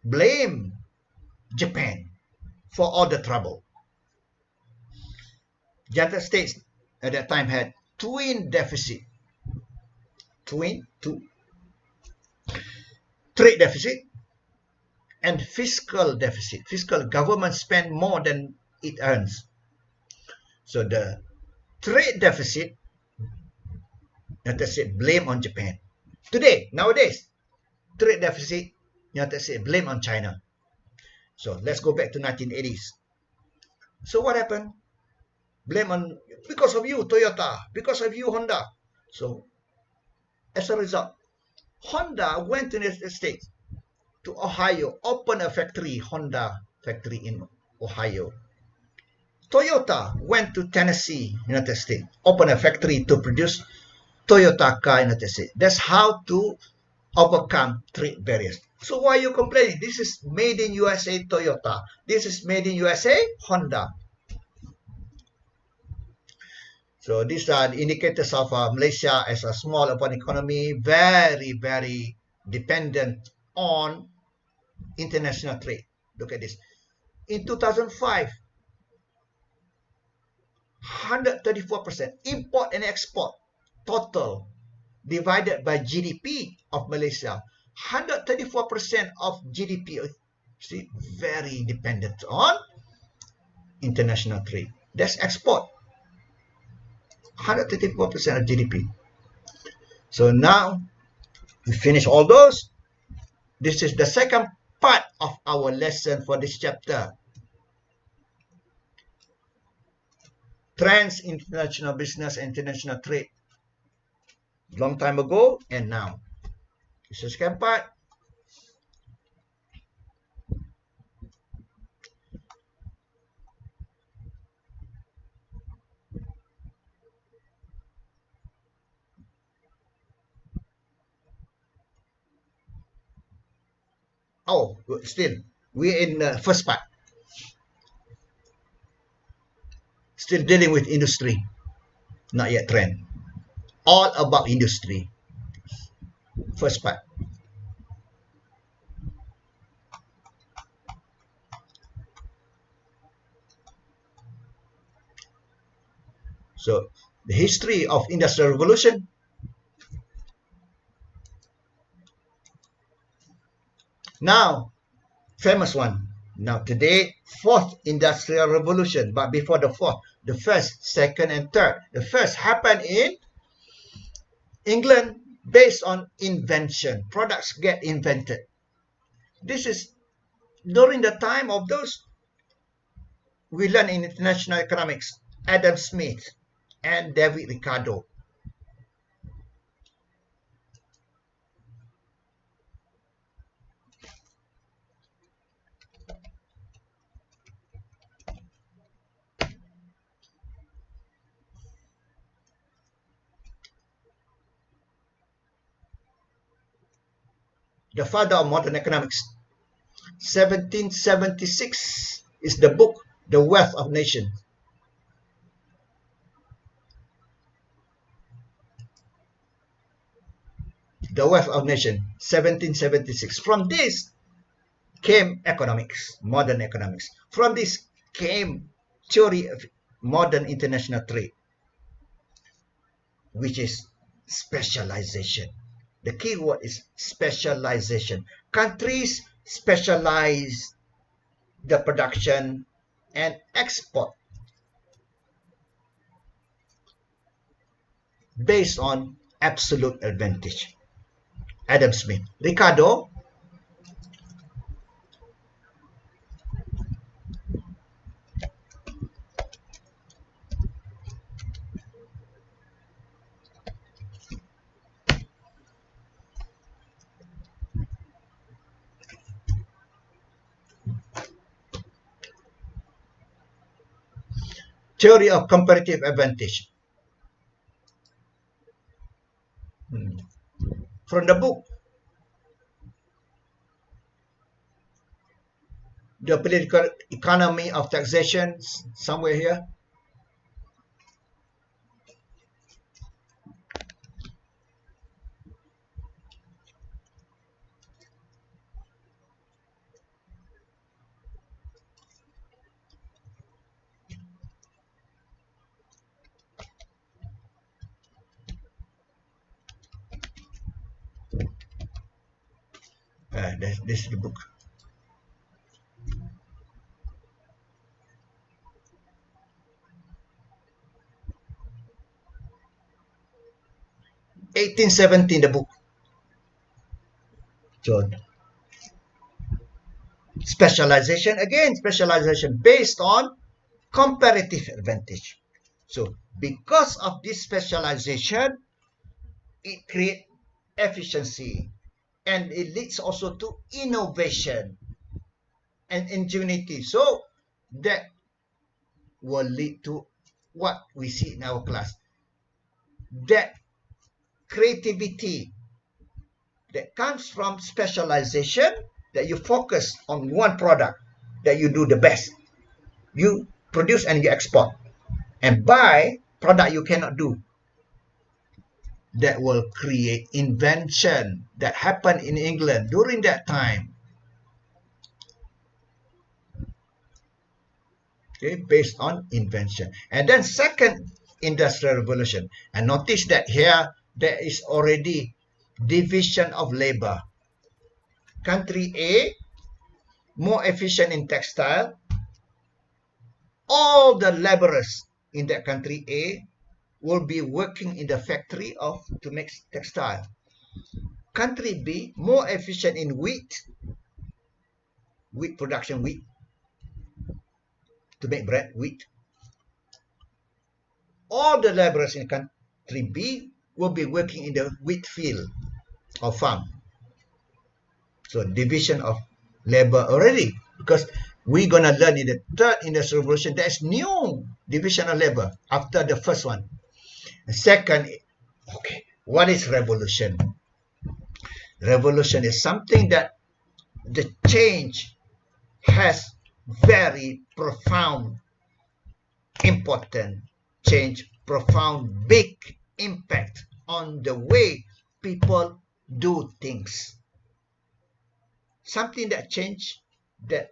blame Japan for all the trouble. United States at that time had twin deficit, trade deficit and fiscal deficit. Fiscal, government spend more than it earns. So the trade deficit, United States blame on Japan. Nowadays, trade deficit, United States blame on China. So let's go back to 1980s. So what happened? Blame on, because of you, Toyota, because of you, Honda. So as a result, Honda went to the United States, to Ohio, open a factory, Honda factory in Ohio. Toyota went to Tennessee, United States, open a factory to produce Toyota car in United States. That's how to overcome trade barriers. So why are you complaining? This is made in USA Toyota. This is made in USA Honda. So these are the indicators of Malaysia as a small open economy, very, very dependent on international trade. Look at this. In 2005, 134% import and export total divided by GDP of Malaysia. 134% of GDP, see, very dependent on international trade. That's export. 134% of GDP. So now we finish all those. This is the second part of our lesson for this chapter. Trends in international business and international trade. Long time ago and now. This is the second part. Oh, still, we're in the first part. Still dealing with industry. Not yet trend. All about industry. First part. So, the history of Industrial Revolution. Now, famous one. Now, today, fourth Industrial Revolution. But before the fourth, the first, second, and third. The first happened in England based on invention. Products get invented. This is during the time of those we learn in international economics, Adam Smith and David Ricardo. The father of modern economics. 1776 is the book, The Wealth of Nations. The Wealth of Nations, 1776. From this came economics, modern economics. From this came theory of modern international trade, which is specialization. The key word is specialization. Countries specialize the production and export based on absolute advantage. Adam Smith. Ricardo. theory of comparative advantage. From the book, The Political Economy of Taxation, somewhere here. This is the book. (1817) the book. So specialization, again, specialization based on comparative advantage. So because of this specialization, it creates efficiency, and it leads also to innovation and ingenuity. So that will lead to what we see in our class, that creativity that comes from specialization, that you focus on one product, that you do the best, you produce and you export, and buy product you cannot do. That will create invention that happened in England during that time. Okay, based on invention. And then second industrial revolution. And notice that here there is already division of labor. Country A, more efficient in textile. All the laborers in that country A will be working in the factory to make textile. Country B, more efficient in wheat production, wheat, to make bread, wheat. All the laborers in country B will be working in the wheat field or farm. So division of labor already, because we're going to learn in the third industrial revolution, there's new division of labor after the first one. The second, okay, what is revolution? Revolution is something that the change has very profound, important change, profound, big impact on the way people do things. Something that change that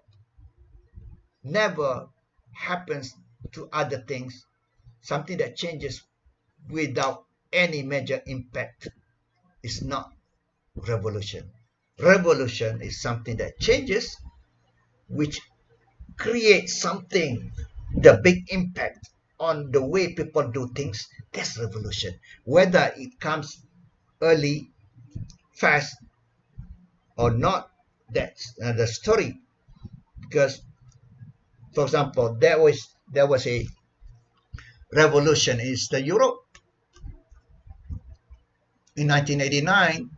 never happens to other things, something that changes without any major impact is not revolution. Revolution is something that changes, which creates something, the big impact on the way people do things. That's revolution. Whether it comes early, fast, or not, that's another story. Because, for example, there was a revolution in Eastern Europe in 1989.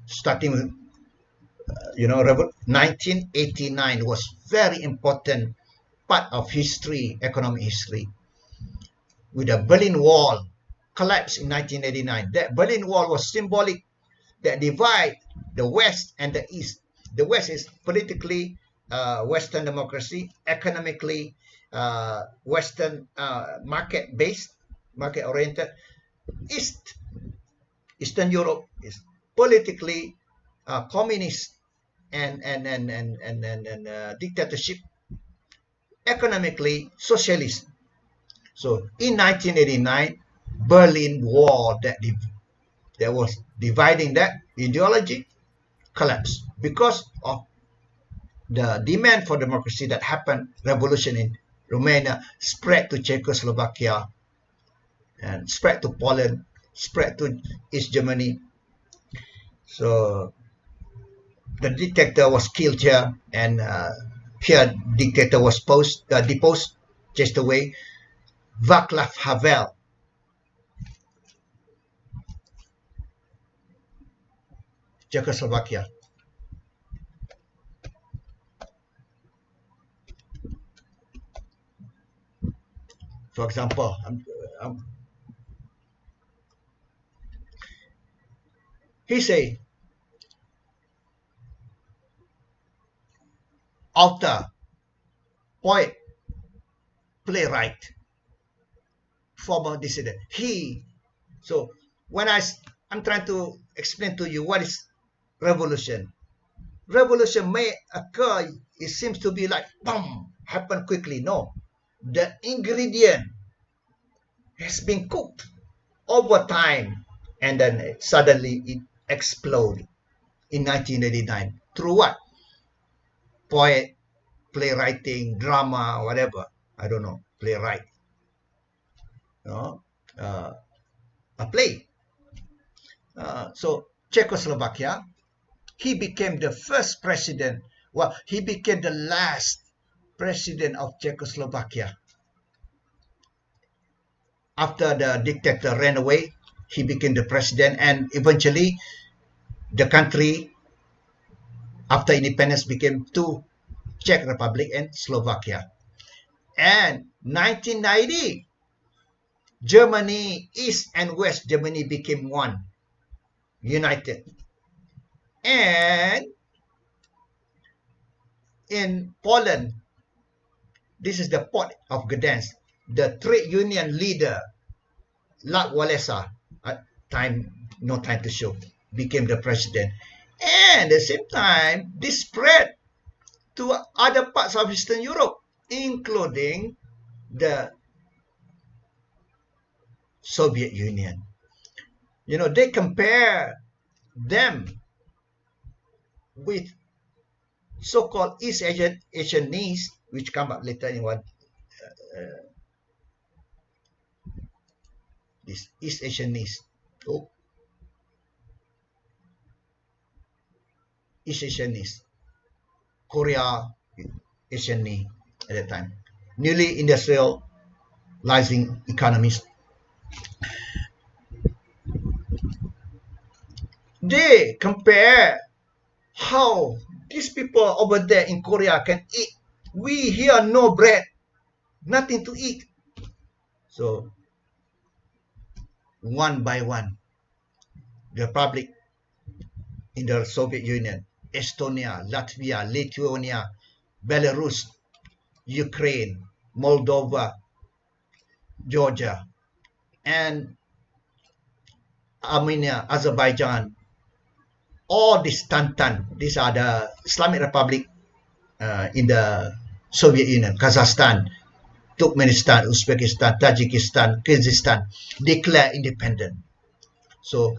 Starting with, 1989 was very important part of history, economic history, with the Berlin Wall collapsed in 1989. That Berlin Wall was symbolic, that divide the West and the East. The West is politically Western democracy, economically Western market-based, market-oriented. Eastern Europe is politically communist and dictatorship, economically socialist. So in 1989, Berlin Wall that was dividing that ideology collapsed because of the demand for democracy that happened. Revolution in Romania spread to Czechoslovakia and spread to Poland, spread to East Germany. So the dictator was killed here, and here dictator was deposed, chased away. Václav Havel. Czechoslovakia. For example, he say, author, poet, playwright, former dissident. So when I'm trying to explain to you what is revolution. Revolution may occur, it seems to be like, boom, happen quickly. No, the ingredient has been cooked over time, and then suddenly it exploded in 1989. Through what? Poet, playwriting, drama, whatever. I don't know, playwright. A play. So Czechoslovakia, he became the first president. Well, he became the last president of Czechoslovakia. After the dictator ran away, he became the president, and eventually the country, after independence, became two, Czech Republic and Slovakia. And 1990, Germany, East and West Germany became one, united. And in Poland, this is the port of Gdansk, the trade union leader, Lech Walesa, no time to show, became the president. And at the same time, this spread to other parts of Eastern Europe, including the Soviet Union. You know, they compare them with so-called East Asianese, which come up later in what this East Asianese. Oh, East Asianese, Korea, Asianese at that time, newly industrializing economies. They compare how these people over there in Korea can eat. We here no bread, nothing to eat. So one by one, the republic in the Soviet Union, Estonia, Latvia, Lithuania, Belarus, Ukraine, Moldova, Georgia, and Armenia, Azerbaijan, all these Tantan, these are the Islamic Republic in the Soviet Union, Kazakhstan, Turkmenistan, Uzbekistan, Tajikistan, Kyrgyzstan, declare independent. So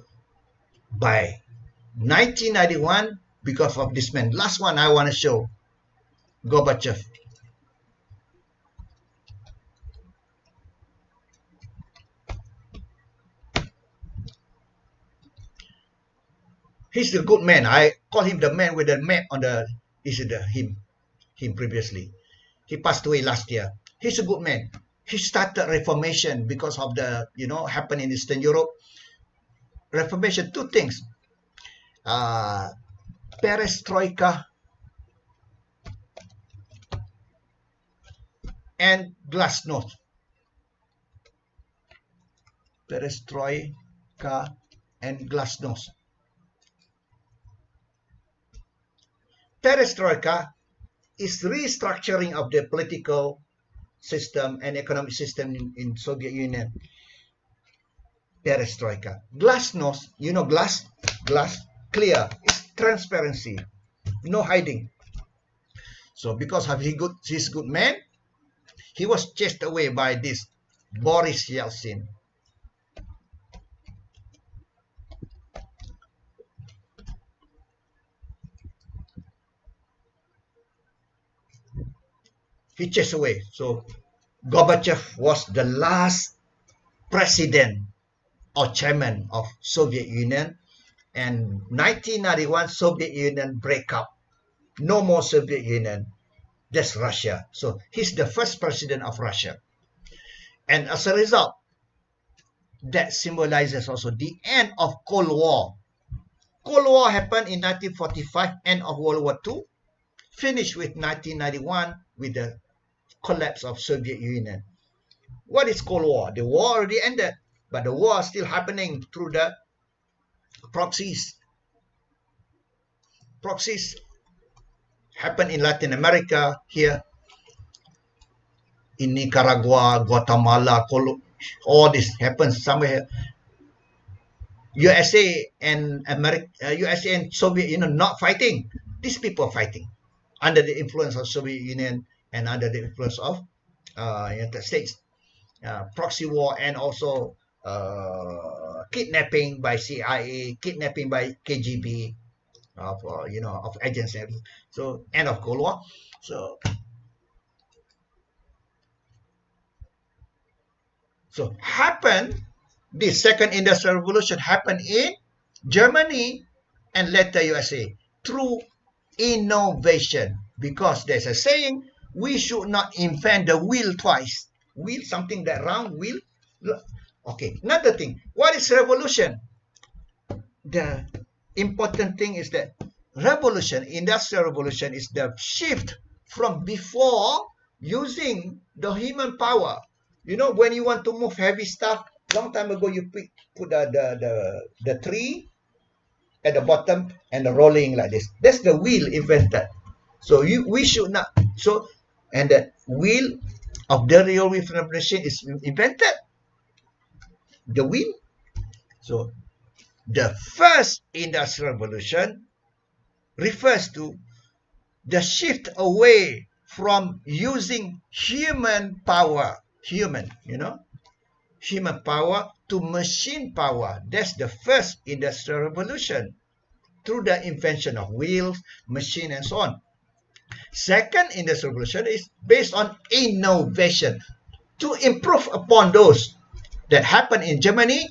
by 1991, because of this man, last one I want to show, Gorbachev. He's a good man. I call him the man with the map on the, this is him previously. He passed away last year. He's a good man. He started Reformation because of the, happened in Eastern Europe. Reformation, two things. Perestroika and glasnost. Perestroika and glasnost. Perestroika is restructuring of the political system and economic system in Soviet Union. Perestroika. Glasnost, glass, clear, it's transparency, no hiding. So because of his good man, he was chased away by this Boris Yeltsin. He chased away. So Gorbachev was the last president or chairman of Soviet Union, and 1991 Soviet Union break up. No more Soviet Union. That's Russia. So he's the first president of Russia. And as a result, that symbolizes also the end of Cold War Cold War happened in 1945, end of World War II, finished with 1991 with the collapse of Soviet Union. What is Cold War? The war already ended, but the war is still happening through the proxies. Proxies happen in Latin America, here in Nicaragua, Guatemala, all this happens somewhere. USA and USA and Soviet Union not fighting. These people are fighting under the influence of Soviet Union and under the influence of United States. Proxy war and also kidnapping by CIA, kidnapping by KGB of of agents. So end of Cold War. So happened. This second industrial revolution happened in Germany and later USA through innovation, because there's a saying, we should not invent the wheel twice. Wheel, something that round wheel. Okay, another thing. What is revolution? The important thing is that revolution, industrial revolution, is the shift from before using the human power. When you want to move heavy stuff, long time ago you put the tree at the bottom and the rolling like this. That's the wheel invented. So we should not. So, and the wheel of the real revolution is invented. The wheel. So the first industrial revolution refers to the shift away from using human power, human power to machine power. That's the first industrial revolution, through the invention of wheels, machine, and so on. Second industrial revolution is based on innovation to improve upon those that happened in Germany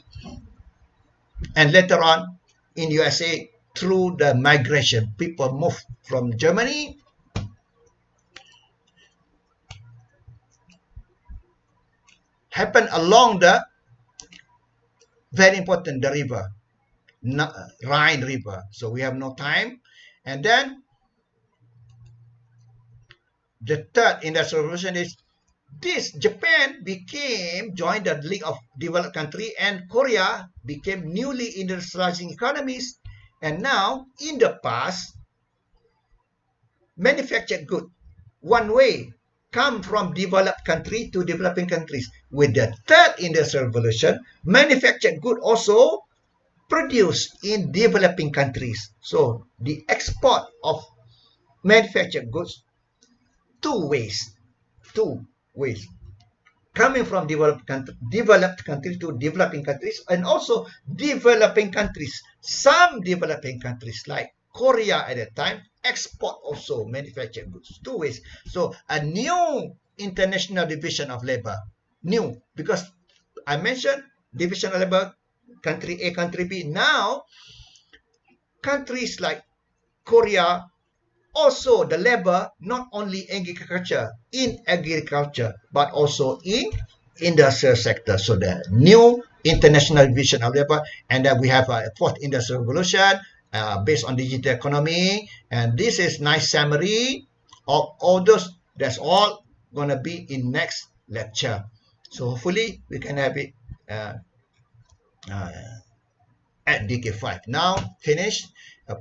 and later on in USA through the migration. People move from Germany happen along the very important the river, Rhine River. So we have no time. And then the third industrial revolution is this: Japan joined the League of Developed Countries, and Korea became newly industrializing economies. And now, in the past, manufactured goods, one way, come from developed country to developing countries. With the third industrial revolution, manufactured goods also produced in developing countries. So the export of manufactured goods, two ways, coming from developed countries to developing countries, and also developing countries. Some developing countries like Korea at that time export also manufactured goods, two ways. So a new international division of labor, new, because I mentioned division of labor, country A, country B. Now countries like Korea, also the labor not only in agriculture but also in industrial sector. So the new international division of labor. And then we have a fourth industrial revolution based on digital economy. And this is nice summary of all those. That's all going to be in next lecture. So hopefully we can have it at DK5. Now finished.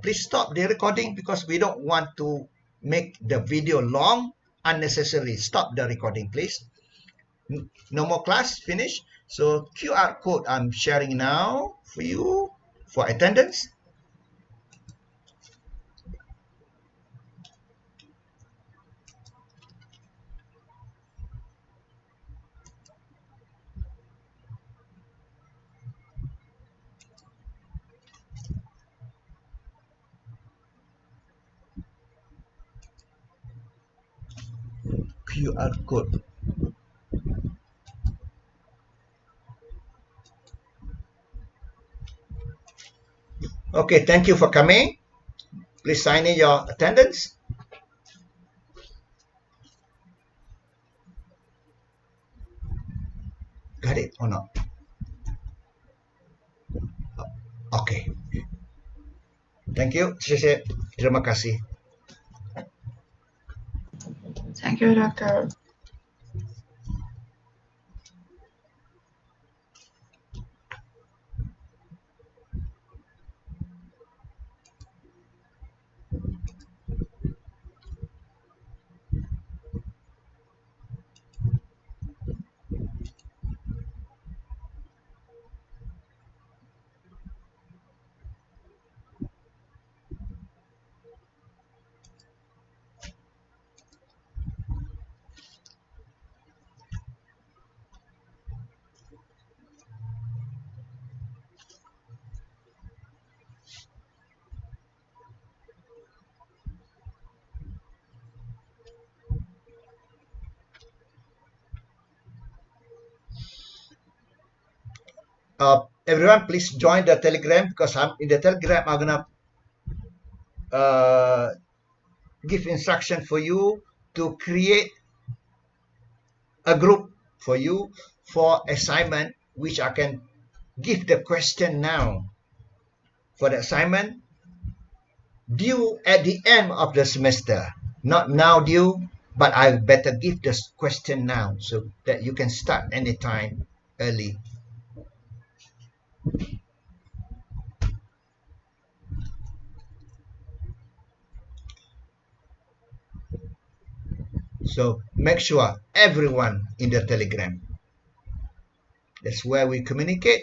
Please stop the recording because we don't want to make the video long unnecessarily. Stop the recording, please. No more class, finish. So QR code I'm sharing now for you for attendance. QR code. Okay, thank you for coming. Please sign in your attendance. Got it or not? Okay. Thank you. Terima kasih. Thank you, Doctor. Everyone, please join the Telegram because I'm in the Telegram. I'm gonna give instruction for you to create a group for you for assignment, which I can give the question now for the assignment due at the end of the semester, not now due, but I better give this question now so that you can start anytime early. So make sure everyone in the Telegram. That's where we communicate.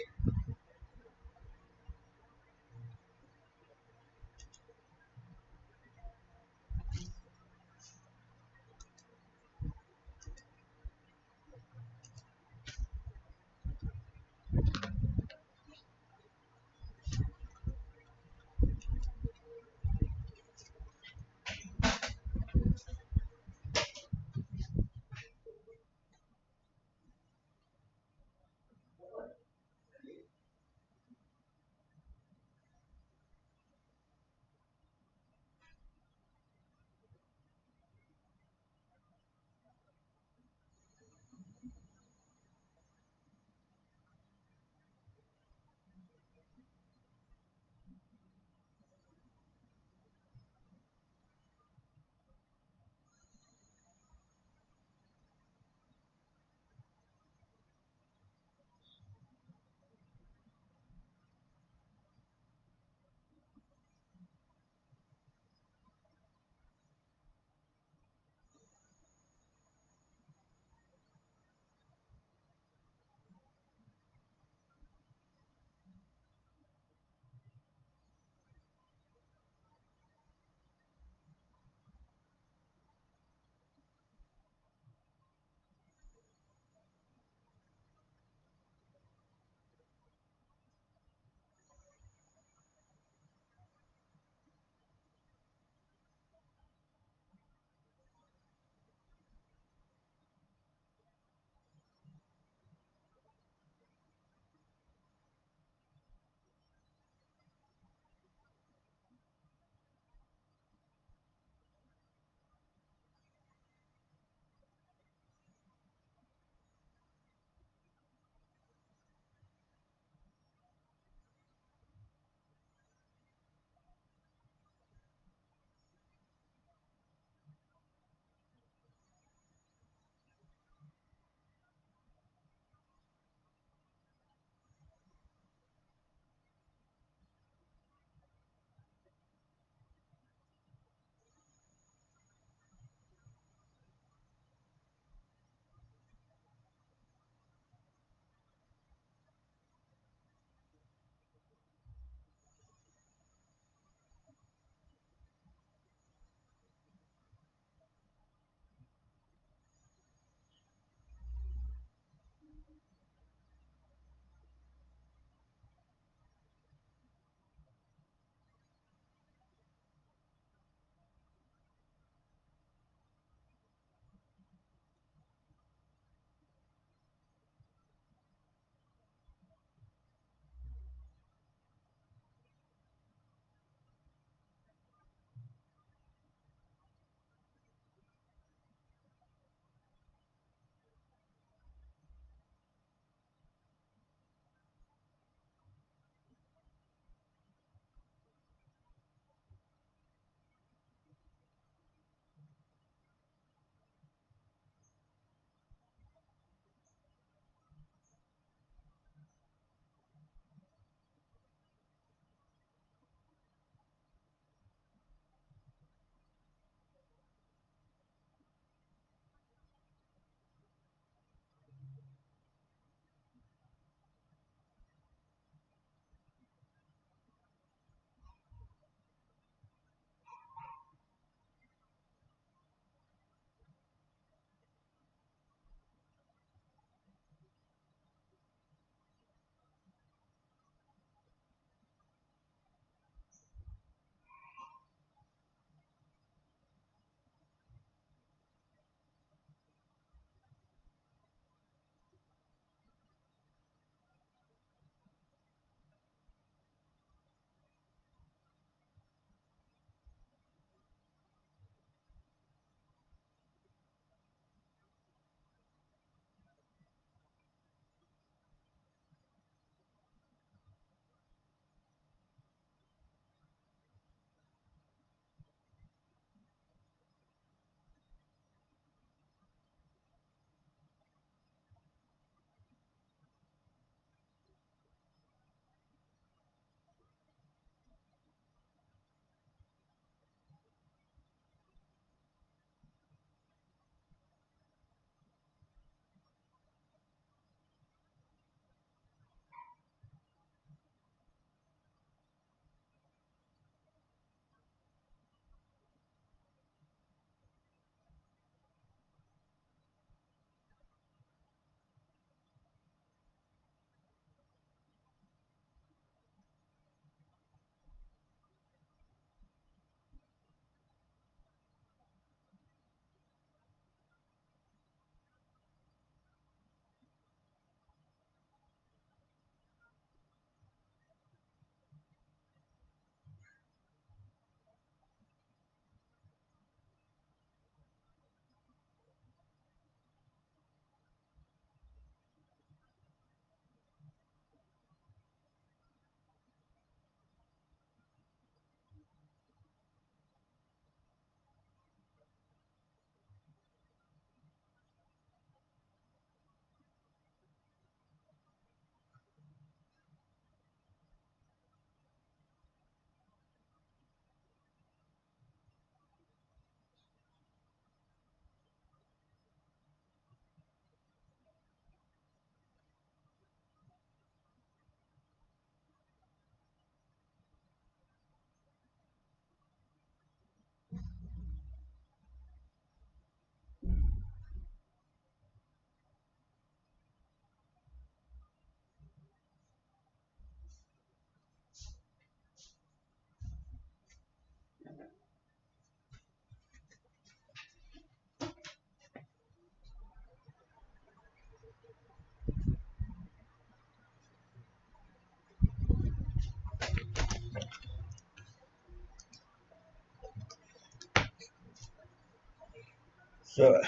So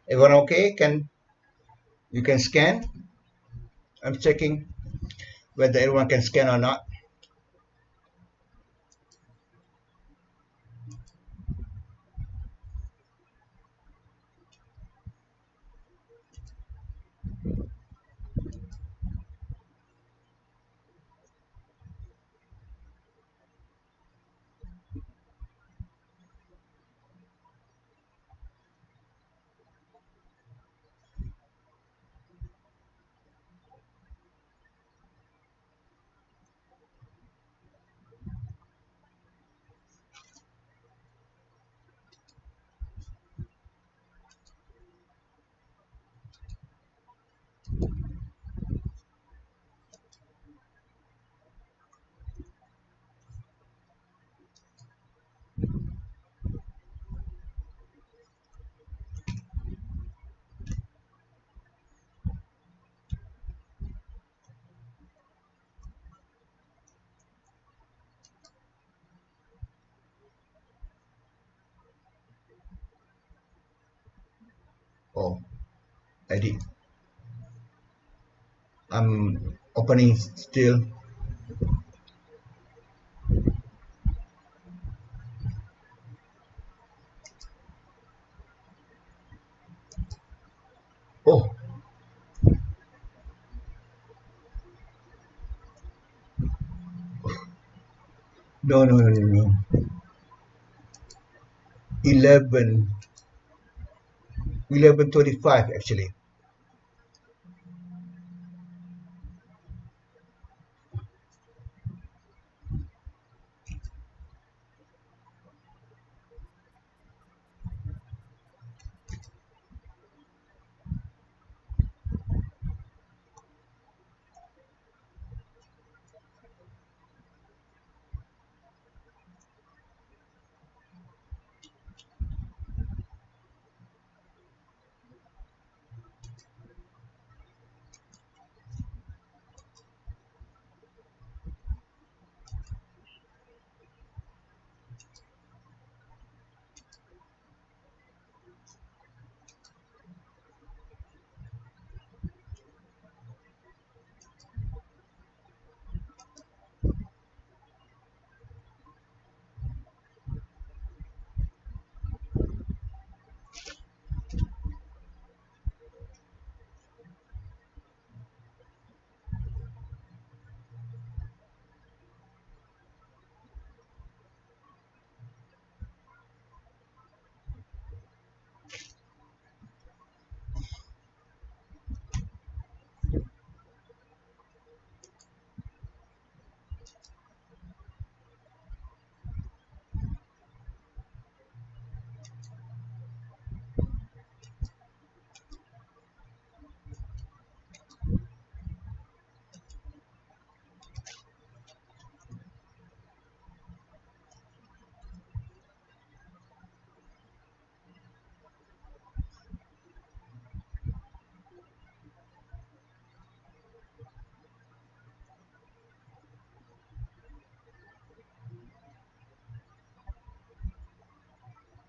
everyone okay? You can scan? I'm checking whether everyone can scan or not. Oh, I did. I'm opening still. Oh, no. 11, 11:25 actually.